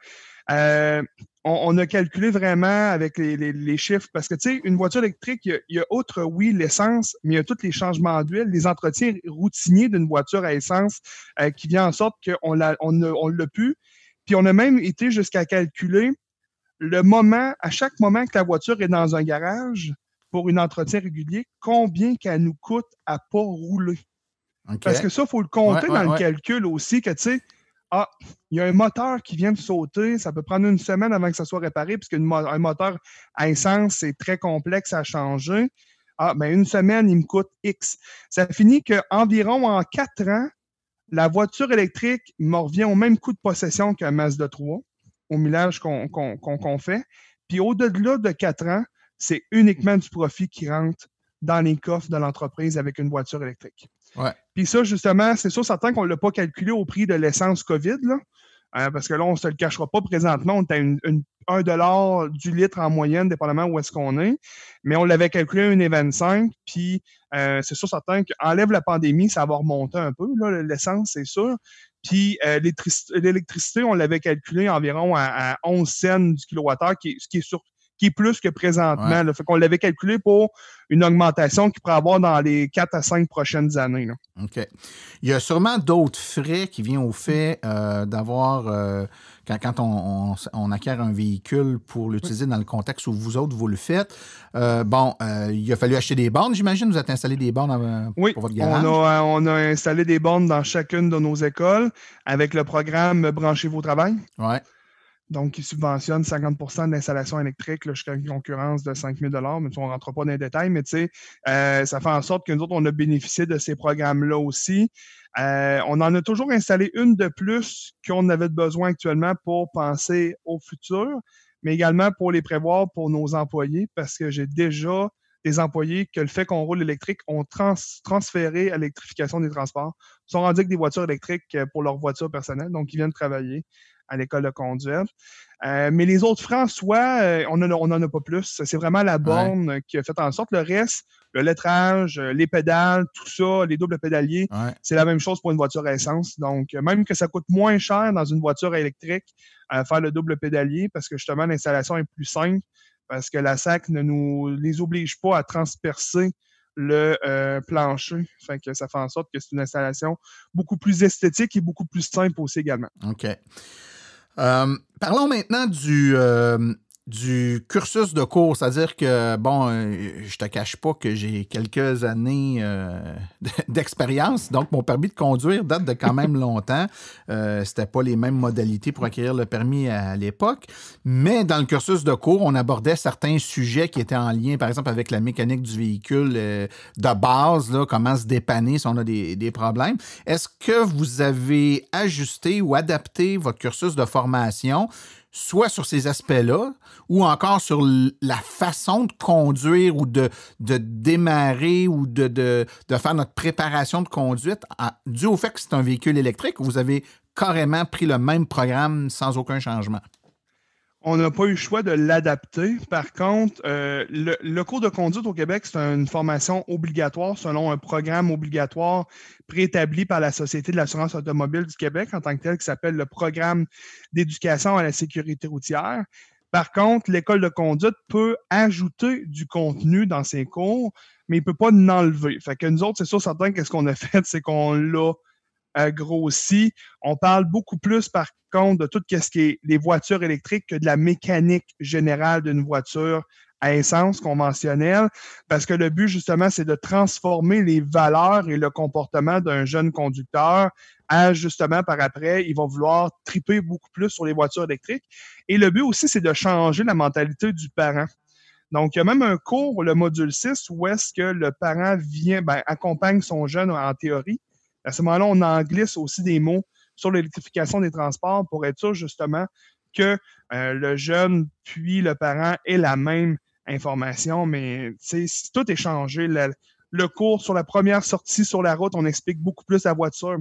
On a calculé vraiment avec les chiffres, parce que, tu sais, une voiture électrique, il y a outre, oui, l'essence, mais il y a tous les changements d'huile, les entretiens routiniers d'une voiture à essence qui vient en sorte qu'on l'a pu. Puis on a même été jusqu'à calculer à chaque moment que la voiture est dans un garage pour un entretien régulier, combien qu'elle nous coûte à pas rouler. Okay. Parce que ça, il faut le compter dans le calcul aussi, que tu sais, il y a un moteur qui vient de sauter, ça peut prendre une semaine avant que ça soit réparé, puisque un moteur à essence, c'est très complexe à changer. Une semaine, il me coûte X. Ça finit qu'environ en 4 ans, la voiture électrique me revient au même coût de possession qu'un Mazda 3. Au millage qu'on fait. Puis au-delà de 4 ans, c'est uniquement du profit qui rentre dans les coffres de l'entreprise avec une voiture électrique. Ouais. Puis ça, justement, c'est sûr certain qu'on ne l'a pas calculé au prix de l'essence COVID, là, parce que là, on ne se le cachera pas présentement. On est à $1 du litre en moyenne, dépendamment où est-ce qu'on est. Mais on l'avait calculé à 1,25. Puis c'est sûr certain qu'enlève la pandémie, ça va remonter un peu, là, l'essence, c'est sûr. Puis l'électricité, on l'avait calculé environ à 11 cents du kilowattheure, qui est plus que présentement. Ouais. Fait qu'on l'avait calculé pour une augmentation qu'il pourrait avoir dans les 4 à 5 prochaines années. Là. OK. Il y a sûrement d'autres frais qui viennent au fait d'avoir, quand on acquiert un véhicule pour l'utiliser dans le contexte où vous autres, vous le faites. Il a fallu acheter des bornes, j'imagine. Vous êtes installé des bornes pour votre garage? On a installé des bornes dans chacune de nos écoles avec le programme Branchez-vous au travail. Oui. Donc, qui subventionne 50% de l'installation électrique jusqu'à une concurrence de 5 000 $. Mais on ne rentre pas dans les détails, mais tu sais, ça fait en sorte que nous autres, on a bénéficié de ces programmes-là aussi. On en a toujours installé une de plus qu'on avait besoin actuellement pour penser au futur, mais également pour les prévoir pour nos employés, parce que j'ai déjà des employés que le fait qu'on roule électrique ont transféré à l'électrification des transports. Ils sont rendus avec des voitures électriques pour leur voiture personnelle, donc ils viennent travailler à l'école de conduite. Mais les autres frais en soi, on n'en a pas plus. C'est vraiment la borne qui a fait en sorte. Le reste, le lettrage, les pédales, tout ça, les doubles pédaliers, c'est la même chose pour une voiture à essence. Donc, même que ça coûte moins cher dans une voiture électrique faire le double pédalier, parce que justement, l'installation est plus simple, parce que la SAC ne nous les oblige pas à transpercer le plancher. Fait que ça fait en sorte que c'est une installation beaucoup plus esthétique et beaucoup plus simple aussi également. OK. Parlons maintenant du cursus de cours, c'est-à-dire que, je te cache pas que j'ai quelques années d'expérience, donc mon permis de conduire date de quand même longtemps. C'était pas les mêmes modalités pour acquérir le permis à l'époque, mais dans le cursus de cours, on abordait certains sujets qui étaient en lien, par exemple, avec la mécanique du véhicule de base, là, comment se dépanner si on a des problèmes. Est-ce que vous avez ajusté ou adapté votre cursus de formation soit sur ces aspects-là, ou encore sur la façon de conduire ou de démarrer ou de faire notre préparation de conduite, dû au fait que c'est un véhicule électrique, ou vous avez carrément pris le même programme sans aucun changement? On n'a pas eu le choix de l'adapter. Par contre, le cours de conduite au Québec, c'est une formation obligatoire selon un programme obligatoire préétabli par la Société de l'assurance automobile du Québec en tant que tel, qui s'appelle le Programme d'éducation à la sécurité routière. Par contre, l'école de conduite peut ajouter du contenu dans ses cours, mais il ne peut pas l'enlever. Fait que nous autres, c'est sûr, certain, qu'est-ce qu'on a fait, c'est qu'on l'a grossi. On parle beaucoup plus, par contre, de tout ce qui est les voitures électriques que de la mécanique générale d'une voiture à essence conventionnelle, parce que le but, justement, c'est de transformer les valeurs et le comportement d'un jeune conducteur à, justement, par après, il va vouloir triper beaucoup plus sur les voitures électriques. Et le but aussi, c'est de changer la mentalité du parent. Donc, il y a même un cours, le module 6, où est-ce que le parent vient, accompagne son jeune en théorie. À ce moment-là, on en glisse aussi des mots sur l'électrification des transports pour être sûr, justement, que le jeune puis le parent aient la même information. Mais tout est changé. Le cours sur la première sortie sur la route, on explique beaucoup plus la voiture.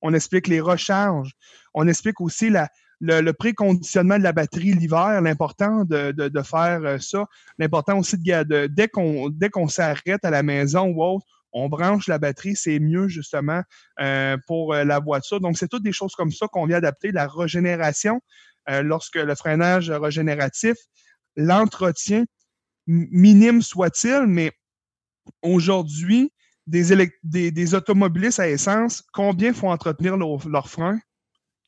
On explique les recharges. On explique aussi le préconditionnement de la batterie l'hiver, l'important de faire ça. L'important aussi, dès qu'on s'arrête à la maison ou autre, on branche la batterie, c'est mieux justement pour la voiture. Donc, c'est toutes des choses comme ça qu'on vient adapter. La régénération, lorsque le freinage régénératif, l'entretien, minime soit-il, mais aujourd'hui, des automobilistes à essence, combien faut entretenir leur frein?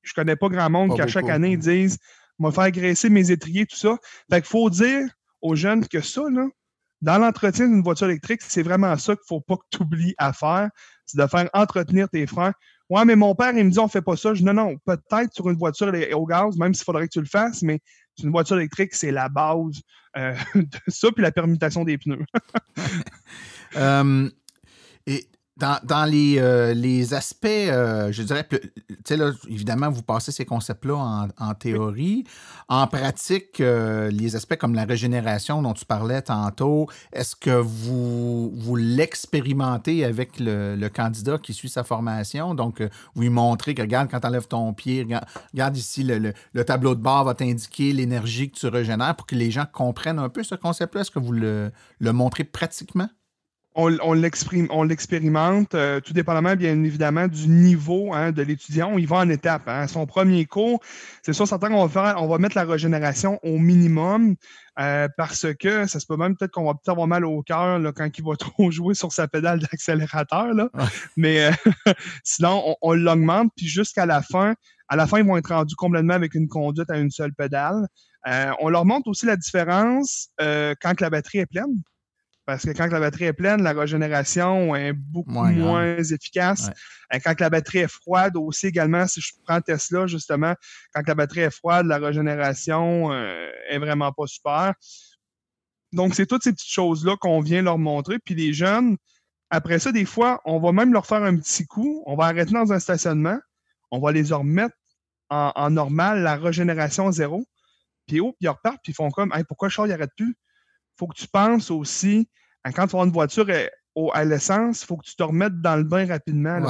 Je connais pas grand monde qu'à chaque année, ils disent « on va faire graisser mes étriers », tout ça. Fait qu'il faut dire aux jeunes que ça, là, dans l'entretien d'une voiture électrique, c'est vraiment ça qu'il ne faut pas que tu oublies à faire, c'est de faire entretenir tes freins. Ouais, mais mon père, il me dit on ne fait pas ça. Je dis non, peut-être sur une voiture au gaz, même s'il faudrait que tu le fasses, mais sur une voiture électrique, c'est la base de ça, puis la permutation des pneus. Et dans les aspects, je dirais, tu sais, là, évidemment, vous passez ces concepts-là en théorie. En pratique, les aspects comme la régénération dont tu parlais tantôt, est-ce que vous l'expérimentez avec le candidat qui suit sa formation? Donc, vous lui montrez que, regarde, quand tu enlèves ton pied, regarde ici, le tableau de bord va t'indiquer l'énergie que tu régénères pour que les gens comprennent un peu ce concept-là. Est-ce que vous le montrez pratiquement? On l'expérimente, tout dépendamment, bien évidemment, du niveau de l'étudiant. Il va en étapes. Son premier cours, c'est sûr, certain qu'on va mettre la régénération au minimum parce que ça se peut même peut-être qu'on va peut-être avoir mal au cœur là, quand il va trop jouer sur sa pédale d'accélérateur. Là. Ouais. Mais sinon, on l'augmente, puis jusqu'à la fin, ils vont être rendus complètement avec une conduite à une seule pédale. On leur montre aussi la différence quand la batterie est pleine. Parce que quand la batterie est pleine, la régénération est beaucoup moins efficace. Ouais. Quand la batterie est froide aussi également, si je prends Tesla, justement, quand la batterie est froide, la régénération est vraiment pas super. Donc, c'est toutes ces petites choses-là qu'on vient leur montrer. Puis les jeunes, après ça, des fois, on va même leur faire un petit coup. On va arrêter dans un stationnement. On va les remettre en normal, la régénération 0. Puis ils repartent, puis ils font comme hey, « pourquoi le char n'arrête plus? » Il faut que tu penses aussi, quand tu vas avoir une voiture à l'essence, il faut que tu te remettes dans le bain rapidement.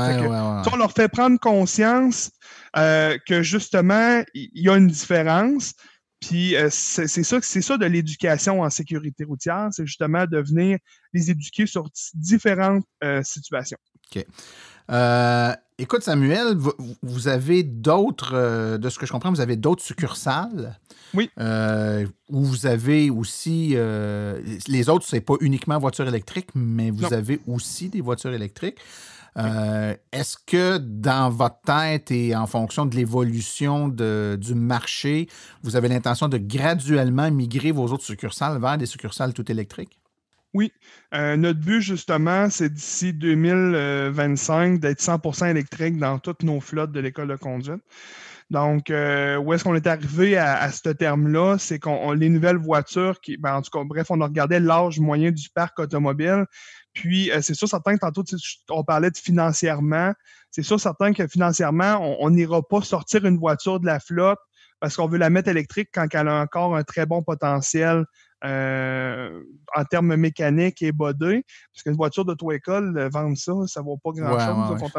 On leur fait prendre conscience que justement, il y a une différence. Puis c'est ça de l'éducation en sécurité routière, c'est justement de venir les éduquer sur différentes situations. OK. Écoute, Samuel, vous avez d'autres, de ce que je comprends, vous avez d'autres succursales. Oui. Où vous avez aussi... les autres, c'est pas uniquement voitures électriques, mais vous avez aussi des voitures électriques. Est-ce que dans votre tête et en fonction de l'évolution du marché, vous avez l'intention de graduellement migrer vos autres succursales vers des succursales toutes électriques? Oui. Notre but, justement, c'est d'ici 2025 d'être 100% électrique dans toutes nos flottes de l'école de conduite. Donc, où est-ce qu'on est arrivé à ce terme-là? C'est qu'on les nouvelles voitures, en tout cas, bref, on a regardé l'âge moyen du parc automobile. Puis, c'est sûr, certain que tantôt, on parlait de financièrement. C'est sûr, certain que financièrement, on n'ira pas sortir une voiture de la flotte parce qu'on veut la mettre électrique quand elle a encore un très bon potentiel en termes mécaniques et bodés. Parce qu'une voiture d'auto-école, vendre ça, ça ne vaut pas grand-chose.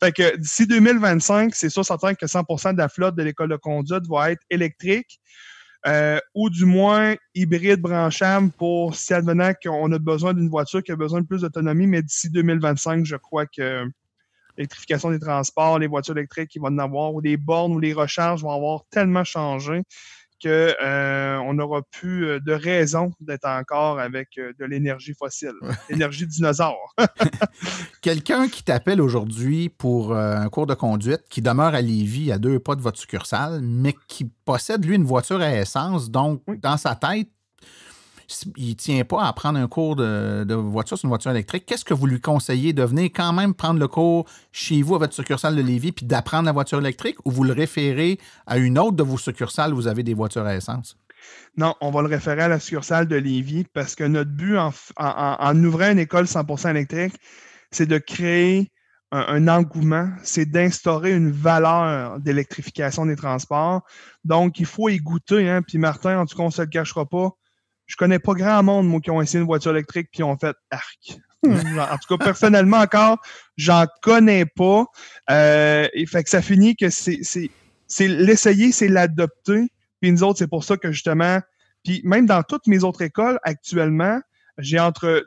Fait que d'ici 2025, c'est sûr certain que 100% de la flotte de l'école de conduite va être électrique. ou du moins hybride branchable pour si advenant qu'on a besoin d'une voiture qui a besoin de plus d'autonomie, mais d'ici 2025, je crois que l'électrification des transports, les voitures électriques qui vont en avoir, ou les bornes ou les recharges vont avoir tellement changé qu'on n'aura plus de raison d'être encore avec de l'énergie fossile, l'énergie dinosaure. Quelqu'un qui t'appelle aujourd'hui pour un cours de conduite, qui demeure à Lévis, à 2 pas de votre succursale, mais qui possède, lui, une voiture à essence, donc dans sa tête, il ne tient pas à prendre un cours de voiture sur une voiture électrique. Qu'est-ce que vous lui conseillez de venir quand même prendre le cours chez vous à votre succursale de Lévis puis d'apprendre la voiture électrique ou vous le référez à une autre de vos succursales où vous avez des voitures à essence? Non, on va le référer à la succursale de Lévis parce que notre but en ouvrant une école 100% électrique, c'est de créer un engouement, c'est d'instaurer une valeur d'électrification des transports. Donc, il faut y goûter. Hein? Puis Martin, en tout cas, on ne se le cachera pas, je connais pas grand monde, moi, qui ont essayé une voiture électrique puis ont fait arc. En tout cas, personnellement encore, j'en connais pas. Et fait que ça finit que c'est l'essayer, c'est l'adopter. Puis nous autres, c'est pour ça que justement, puis même dans toutes mes autres écoles actuellement, j'ai entre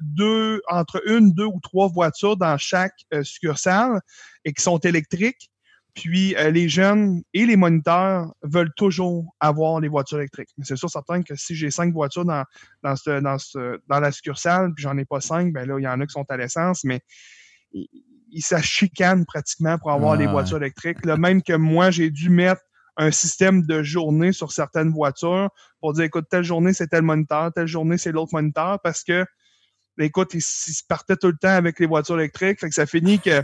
une, deux ou trois voitures dans chaque succursale et qui sont électriques. Puis les jeunes et les moniteurs veulent toujours avoir les voitures électriques. Mais c'est sûr certain que si j'ai 5 voitures dans la succursale, puis j'en ai pas 5, ben là, il y en a qui sont à l'essence, mais ils s'achicanent pratiquement pour avoir les voitures électriques. Là, même que moi, j'ai dû mettre un système de journée sur certaines voitures pour dire, écoute, telle journée, c'est tel moniteur, telle journée, c'est l'autre moniteur, parce que écoute, ils se partaient tout le temps avec les voitures électriques. Fait que ça finit que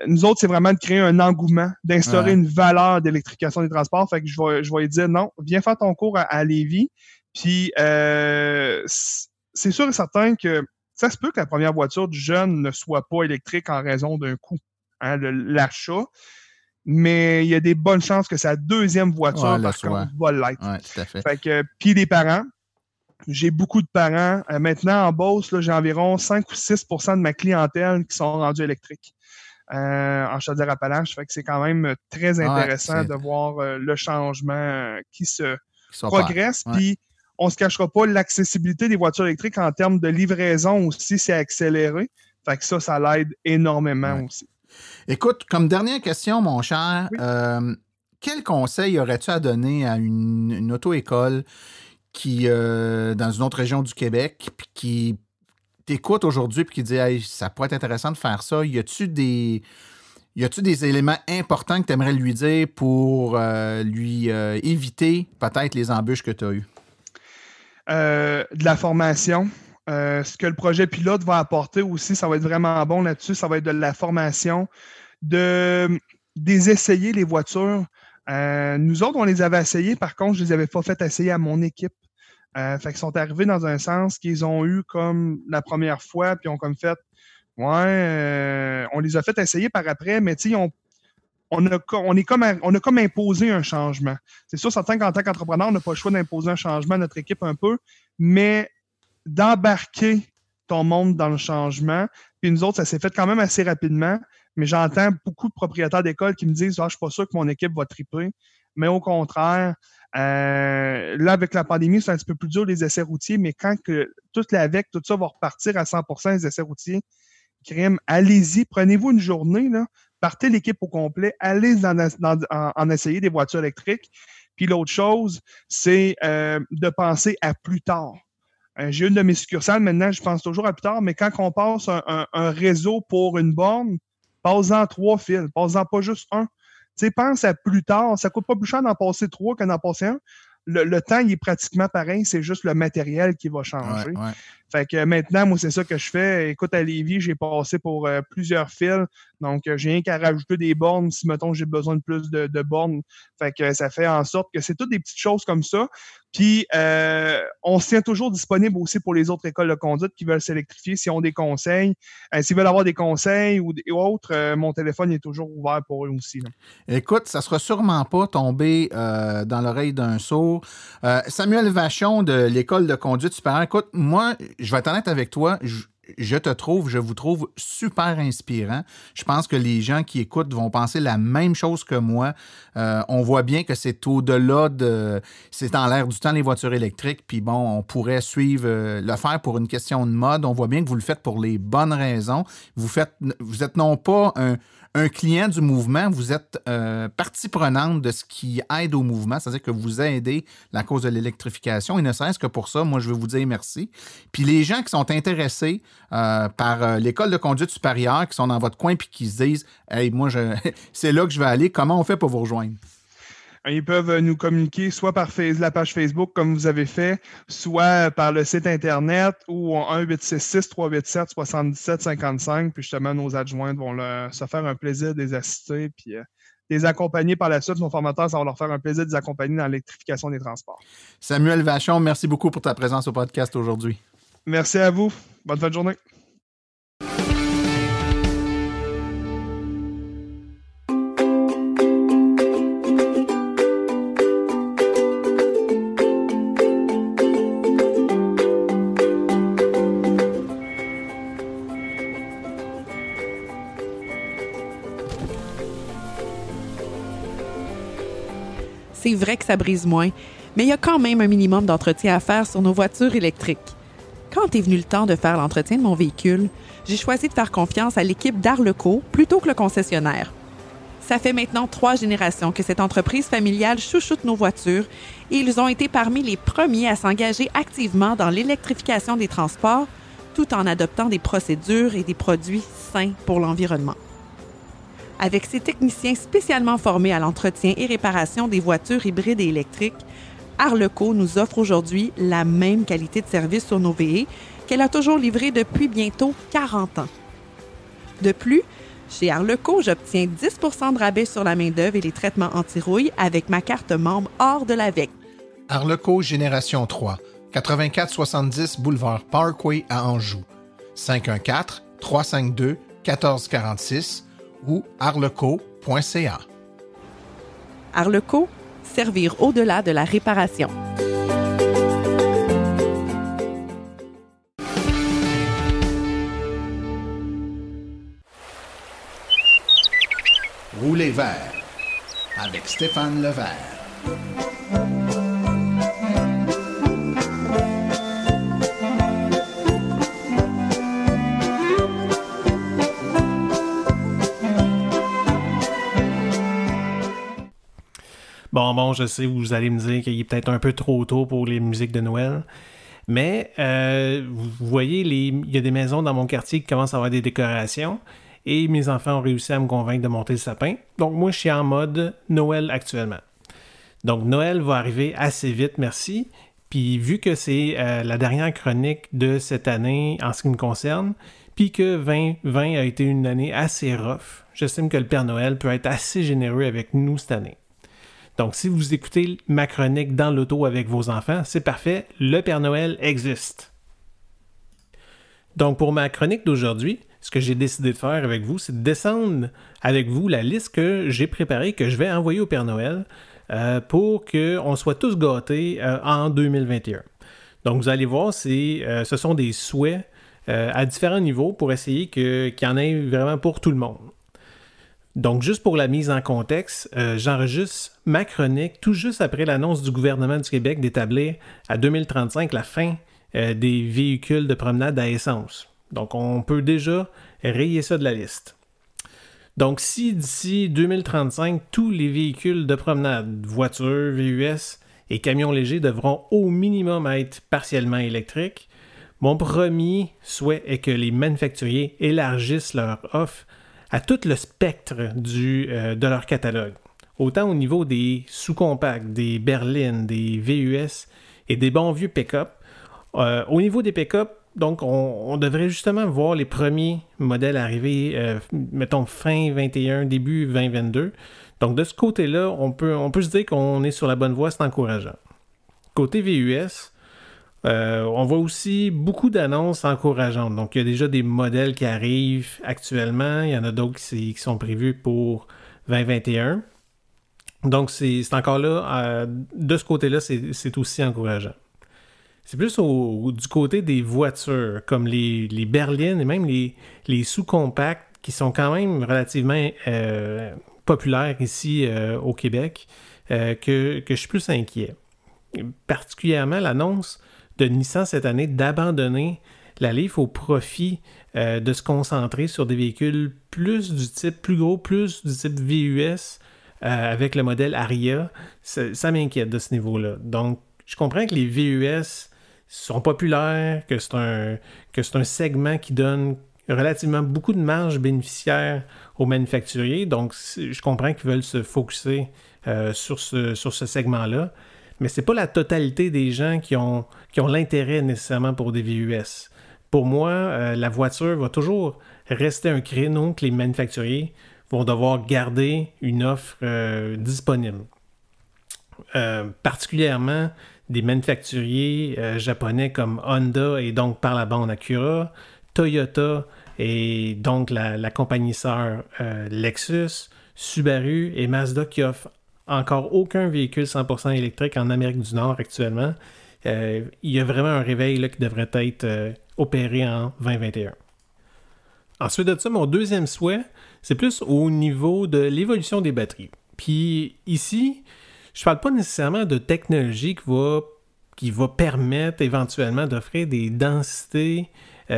nous autres, c'est vraiment de créer un engouement, d'instaurer une valeur d'électrification des transports. Fait que je vais lui dire non, viens faire ton cours à Lévis. Puis c'est sûr et certain que ça se peut que la première voiture du jeune ne soit pas électrique en raison d'un coût, hein, l'achat. Mais il y a des bonnes chances que sa deuxième voiture, par contre, va l'être. Ouais, tout à fait. Fait que, puis les parents, j'ai beaucoup de parents. Maintenant, en Beauce, là, j'ai environ 5 ou 6 % de ma clientèle qui sont rendus électriques en Chaudière-Appalaches. Fait que c'est quand même très intéressant de voir le changement qui se progresse. Puis, on ne se cachera pas, l'accessibilité des voitures électriques en termes de livraison aussi s'est accéléré. Fait que ça l'aide énormément aussi. Écoute, comme dernière question, mon cher, quel conseil aurais-tu à donner à une auto-école qui, dans une autre région du Québec, puis qui t'écoute aujourd'hui et qui dit hey, ça pourrait être intéressant de faire ça, y a-tu des éléments importants que tu aimerais lui dire pour lui éviter peut-être les embûches que tu as eues? De la formation. Ce que le projet pilote va apporter aussi, ça va être vraiment bon là-dessus, ça va être de la formation, des essayer les voitures. Nous autres, on les avait essayés, par contre, je les avais pas fait essayer à mon équipe. Fait qu'ils sont arrivés dans un sens qu'ils ont eu comme la première fois, puis ils ont comme fait on les a fait essayer par après, mais tu sais, on a comme imposé un changement. C'est sûr, certain qu'en tant qu'entrepreneur, on n'a pas le choix d'imposer un changement à notre équipe un peu, mais d'embarquer ton monde dans le changement. Puis nous autres, ça s'est fait quand même assez rapidement, mais j'entends beaucoup de propriétaires d'écoles qui me disent je ne suis pas sûr que mon équipe va triper. Mais au contraire, là, avec la pandémie, c'est un petit peu plus dur les essais routiers, mais quand tout ça va repartir à 100% les essais routiers, allez-y, prenez-vous une journée, là, partez l'équipe au complet, allez en essayer des voitures électriques. Puis l'autre chose, c'est de penser à plus tard. J'ai une de mes succursales maintenant, je pense toujours à plus tard, mais quand on passe un réseau pour une borne, passe-en 3 fils, passe-en pas juste un. Tu sais, pense à plus tard. Ça coûte pas plus cher d'en passer 3 qu'en passer un. Le temps, il est pratiquement pareil. C'est juste le matériel qui va changer. Ouais. Fait que maintenant, moi, c'est ça que je fais. Écoute, à Lévis, j'ai passé pour plusieurs fils. Donc, j'ai rien qu'à rajouter des bornes si, mettons, j'ai besoin de plus de bornes. Fait que ça fait en sorte que c'est toutes des petites choses comme ça. Puis, on se tient toujours disponible aussi pour les autres écoles de conduite qui veulent s'électrifier. S'ils ont des conseils, s'ils veulent avoir des conseils ou autres, mon téléphone est toujours ouvert pour eux aussi. Là. Écoute, ça ne sera sûrement pas tombé dans l'oreille d'un sourd. Samuel Vachon de l'École de conduite supérieure. Écoute, moi, je vais être honnête avec toi, je vous trouve super inspirant. Je pense que les gens qui écoutent vont penser la même chose que moi. On voit bien que c'est au-delà c'est en l'air du temps, les voitures électriques. Puis bon, on pourrait suivre, le faire pour une question de mode. On voit bien que vous le faites pour les bonnes raisons. Vous êtes non pas un client du mouvement, vous êtes partie prenante de ce qui aide au mouvement, c'est-à-dire que vous aidez la cause de l'électrification. Et ne serait-ce que pour ça, moi, je veux vous dire merci. Puis les gens qui sont intéressés par l'école de conduite supérieure, qui sont dans votre coin puis qui se disent « Hey, moi, c'est là que je vais aller. Comment on fait pour vous rejoindre? » Ils peuvent nous communiquer soit par la page Facebook, comme vous avez fait, soit par le site Internet ou 1-866-387-7755. Puis justement, nos adjointes vont se faire un plaisir de les assister puis les accompagner par la suite. Nos formateurs, ça va leur faire un plaisir de les accompagner dans l'électrification des transports. Samuel Vachon, merci beaucoup pour ta présence au podcast aujourd'hui. Merci à vous. Bonne fin de journée. C'est vrai que ça brise moins, mais il y a quand même un minimum d'entretien à faire sur nos voitures électriques. Quand est venu le temps de faire l'entretien de mon véhicule, j'ai choisi de faire confiance à l'équipe d'Arleco plutôt que le concessionnaire. Ça fait maintenant 3 générations que cette entreprise familiale chouchoute nos voitures et ils ont été parmi les premiers à s'engager activement dans l'électrification des transports tout en adoptant des procédures et des produits sains pour l'environnement. Avec ses techniciens spécialement formés à l'entretien et réparation des voitures hybrides et électriques, Arleco nous offre aujourd'hui la même qualité de service sur nos VE qu'elle a toujours livré depuis bientôt 40 ans. De plus, chez Arleco, j'obtiens 10 % de rabais sur la main-d'œuvre et les traitements anti-rouille avec ma carte membre hors de l'AVEC. Arleco Génération 3, 8470 boulevard Parkway à Anjou. 514-352-1446 ou arleco.ca. Arleco, servir au-delà de la réparation. Roulez vert avec Stéphane Levert. Bon, je sais, vous allez me dire qu'il est peut-être un peu trop tôt pour les musiques de Noël, mais vous voyez, il y a des maisons dans mon quartier qui commencent à avoir des décorations et mes enfants ont réussi à me convaincre de monter le sapin. Donc moi, je suis en mode Noël actuellement. Donc Noël va arriver assez vite, merci. Puis vu que c'est la dernière chronique de cette année en ce qui me concerne, puis que 2020 a été une année assez rough, j'estime que le Père Noël peut être assez généreux avec nous cette année. Donc, si vous écoutez ma chronique dans l'auto avec vos enfants, c'est parfait, le Père Noël existe. Donc, pour ma chronique d'aujourd'hui, ce que j'ai décidé de faire avec vous, c'est de descendre avec vous la liste que j'ai préparée, que je vais envoyer au Père Noël pour qu'on soit tous gâtés en 2021. Donc, vous allez voir, ce sont des souhaits à différents niveaux pour essayer qu'il y en ait vraiment pour tout le monde. Donc, juste pour la mise en contexte, j'enregistre ma chronique tout juste après l'annonce du gouvernement du Québec d'établir à 2035 la fin des véhicules de promenade à essence. Donc, on peut déjà rayer ça de la liste. Donc, si d'ici 2035, tous les véhicules de promenade, voitures, VUS et camions légers devront au minimum être partiellement électriques, mon premier souhait est que les manufacturiers élargissent leur offre à tout le spectre de leur catalogue. Autant au niveau des sous-compacts, des berlines, des VUS et des bons vieux pick-up. Au niveau des pick-up, donc on devrait justement voir les premiers modèles arriver, mettons fin 21, début 2022. Donc de ce côté-là, on peut se dire qu'on est sur la bonne voie, c'est encourageant. Côté VUS, on voit aussi beaucoup d'annonces encourageantes. Donc, il y a déjà des modèles qui arrivent actuellement. Il y en a d'autres qui sont prévus pour 2021. Donc, c'est encore là. De ce côté-là, c'est aussi encourageant. C'est plus du côté des voitures, comme les berlines et même les sous-compacts qui sont quand même relativement populaires ici au Québec, que je suis plus inquiet. Particulièrement l'annonce de Nissan cette année d'abandonner la Leaf au profit de se concentrer sur des véhicules plus du type plus gros, plus du type VUS avec le modèle Ariya. Ça m'inquiète de ce niveau-là. Donc, je comprends que les VUS sont populaires, que c'est un segment qui donne relativement beaucoup de marge bénéficiaire aux manufacturiers. Donc, je comprends qu'ils veulent se focusser sur ce segment-là. Mais ce n'est pas la totalité des gens qui ont l'intérêt nécessairement pour des VUS. Pour moi, la voiture va toujours rester un créneau que les manufacturiers vont devoir garder une offre disponible. Particulièrement des manufacturiers japonais comme Honda et donc par la bande Acura, Toyota et donc la compagnie sœur Lexus, Subaru et Mazda qui offrent encore aucun véhicule 100% électrique en Amérique du Nord actuellement. Il y a vraiment un réveil là, qui devrait être opéré en 2021. Ensuite de ça, mon deuxième souhait, c'est plus au niveau de l'évolution des batteries. Puis ici, je ne parle pas nécessairement de technologie qui va permettre éventuellement d'offrir des densités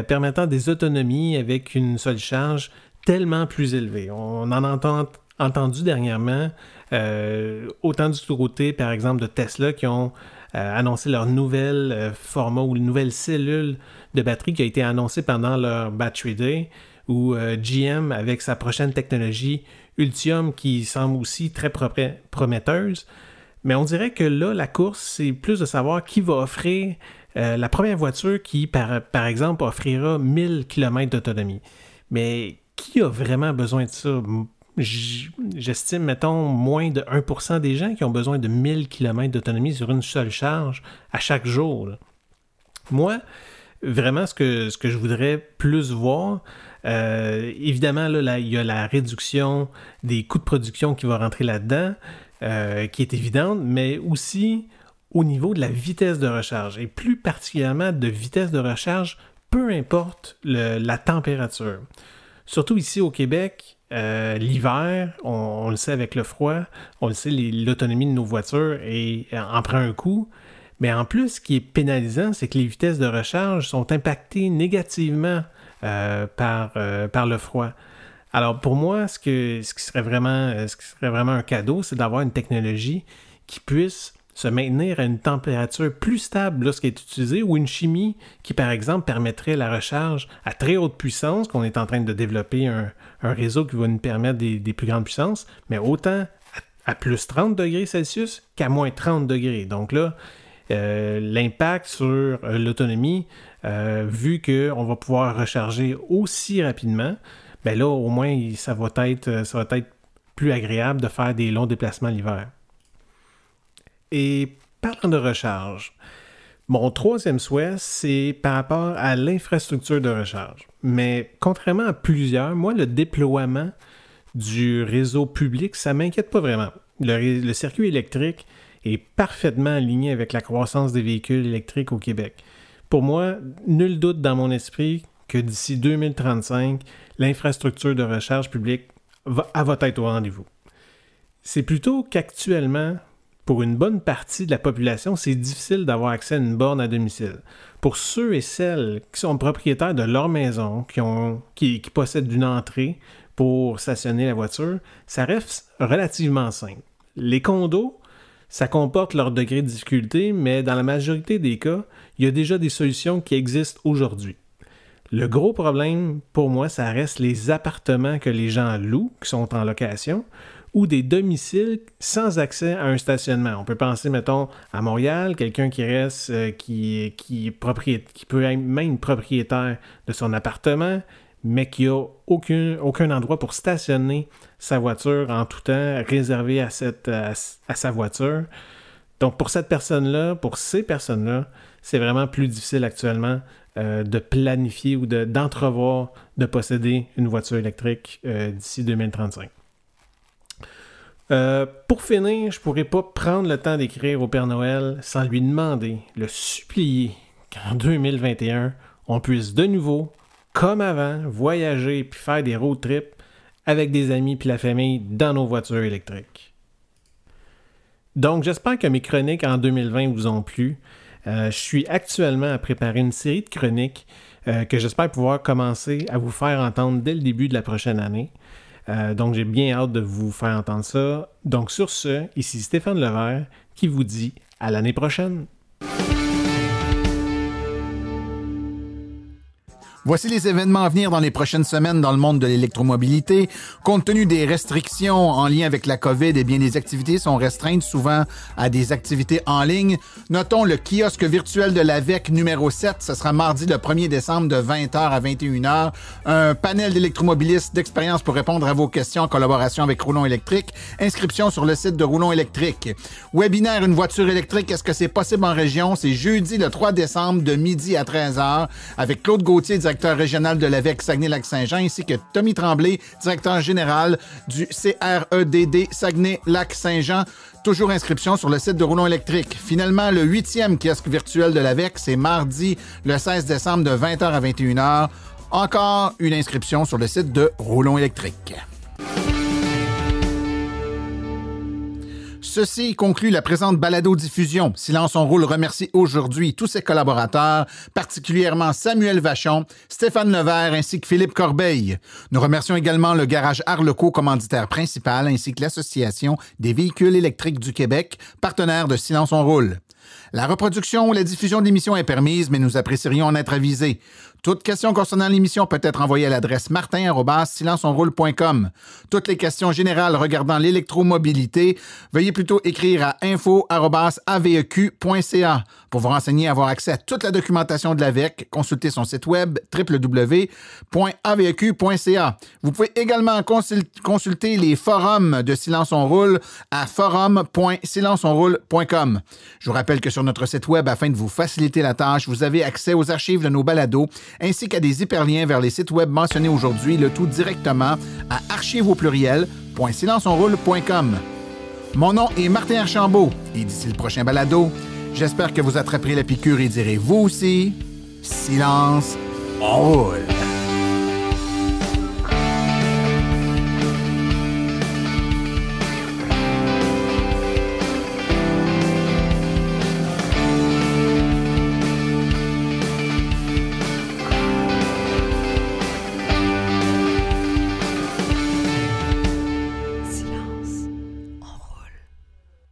permettant des autonomies avec une seule charge tellement plus élevée. On en a entendu dernièrement, autant du côté, par exemple, de Tesla qui ont annoncé leur nouvel format ou une nouvelle cellule de batterie qui a été annoncée pendant leur Battery Day, ou GM avec sa prochaine technologie Ultium qui semble aussi très prometteuse. Mais on dirait que là, la course, c'est plus de savoir qui va offrir la première voiture qui, par exemple, offrira 1000 km d'autonomie. Mais qui a vraiment besoin de ça? J'estime, mettons, moins de 1% des gens qui ont besoin de 1000 km d'autonomie sur une seule charge à chaque jour. Là. Moi, vraiment, ce que je voudrais plus voir, évidemment, là, il y a la réduction des coûts de production qui va rentrer là-dedans, qui est évidente, mais aussi au niveau de la vitesse de recharge, et plus particulièrement de vitesse de recharge, peu importe la température. Surtout ici au Québec, l'hiver, on le sait avec le froid, on le sait, l'autonomie de nos voitures en prend un coup. Mais en plus, ce qui est pénalisant, c'est que les vitesses de recharge sont impactées négativement par le froid. Alors pour moi, ce qui serait vraiment un cadeau, c'est d'avoir une technologie qui puisse se maintenir à une température plus stable lorsqu'elle est utilisée, ou une chimie qui, par exemple, permettrait la recharge à très haute puissance, qu'on est en train de développer un réseau qui va nous permettre des plus grandes puissances, mais autant à plus 30 degrés Celsius qu'à moins 30 degrés. Donc là, l'impact sur l'autonomie, vu qu'on va pouvoir recharger aussi rapidement, ben là, au moins, ça va être plus agréable de faire des longs déplacements l'hiver. Et parlant de recharge, mon troisième souhait, c'est par rapport à l'infrastructure de recharge. Mais contrairement à plusieurs, moi, le déploiement du réseau public, ça ne m'inquiète pas vraiment. Le circuit électrique est parfaitement aligné avec la croissance des véhicules électriques au Québec. Pour moi, nul doute dans mon esprit que d'ici 2035, l'infrastructure de recharge publique va être au rendez-vous. C'est plutôt qu'actuellement, pour une bonne partie de la population, c'est difficile d'avoir accès à une borne à domicile. Pour ceux et celles qui sont propriétaires de leur maison, qui possèdent une entrée pour stationner la voiture, ça reste relativement simple. Les condos, ça comporte leur degré de difficulté, mais dans la majorité des cas, il y a déjà des solutions qui existent aujourd'hui. Le gros problème, pour moi, ça reste les appartements que les gens louent, qui sont en location, ou des domiciles sans accès à un stationnement. On peut penser, mettons, à Montréal, quelqu'un qui reste, qui peut être même propriétaire de son appartement, mais qui n'a aucun endroit pour stationner sa voiture en tout temps, réservé à sa voiture. Donc, pour ces personnes-là, c'est vraiment plus difficile actuellement de planifier ou d'entrevoir de posséder une voiture électrique d'ici 2035. Pour finir, je pourrais pas prendre le temps d'écrire au Père Noël sans lui demander, le supplier, qu'en 2021, on puisse de nouveau, comme avant, voyager puis faire des road trips avec des amis puis la famille dans nos voitures électriques. Donc, j'espère que mes chroniques en 2020 vous ont plu. Je suis actuellement à préparer une série de chroniques que j'espère pouvoir commencer à vous faire entendre dès le début de la prochaine année. Donc, j'ai bien hâte de vous faire entendre ça. Donc, sur ce, ici Stéphane Levert qui vous dit à l'année prochaine. Voici les événements à venir dans les prochaines semaines dans le monde de l'électromobilité. Compte tenu des restrictions en lien avec la COVID, eh bien, les activités sont restreintes souvent à des activités en ligne. Notons le kiosque virtuel de l'AVEC numéro 7. Ce sera mardi le 1er décembre de 20h à 21h. Un panel d'électromobilistes d'expérience pour répondre à vos questions en collaboration avec Roulon Électrique. Inscription sur le site de Roulon Électrique. Webinaire Une voiture électrique, est-ce que c'est possible en région? C'est jeudi le 3 décembre de midi à 13h avec Claude Gauthier, directeur régional de l'AVEC Saguenay-Lac-Saint-Jean, ainsi que Tommy Tremblay, directeur général du CREDD Saguenay-Lac-Saint-Jean. Toujours inscription sur le site de Roulon Électrique. Finalement, le 8e kiosque virtuel de l'AVEC, c'est mardi le 16 décembre de 20h à 21h. Encore une inscription sur le site de Roulon Électrique. Ceci conclut la présente balado-diffusion. Silence on roule remercie aujourd'hui tous ses collaborateurs, particulièrement Samuel Vachon, Stéphane Levert ainsi que Philippe Corbeil. Nous remercions également le Garage Arleco, commanditaire principal, ainsi que l'Association des véhicules électriques du Québec, partenaire de Silence on roule. La reproduction ou la diffusion de l'émission est permise, mais nous apprécierions en être avisés. Toute question concernant l'émission peut être envoyée à l'adresse martin@silenceonroule.com. Toutes les questions générales regardant l'électromobilité, veuillez plutôt écrire à info@aveq.ca. Pour vous renseigner et avoir accès à toute la documentation de l'AVEC, consultez son site web www.aveq.ca. Vous pouvez également consulter les forums de Silence on roule à forum.silenceonroule.com. Je vous rappelle que sur notre site web, afin de vous faciliter la tâche, vous avez accès aux archives de nos balados ainsi qu'à des hyperliens vers les sites web mentionnés aujourd'hui, le tout directement à archives.silenceonroule.com. Mon nom est Martin Archambault et d'ici le prochain balado, j'espère que vous attraperez la piqûre et direz vous aussi, silence, on roule.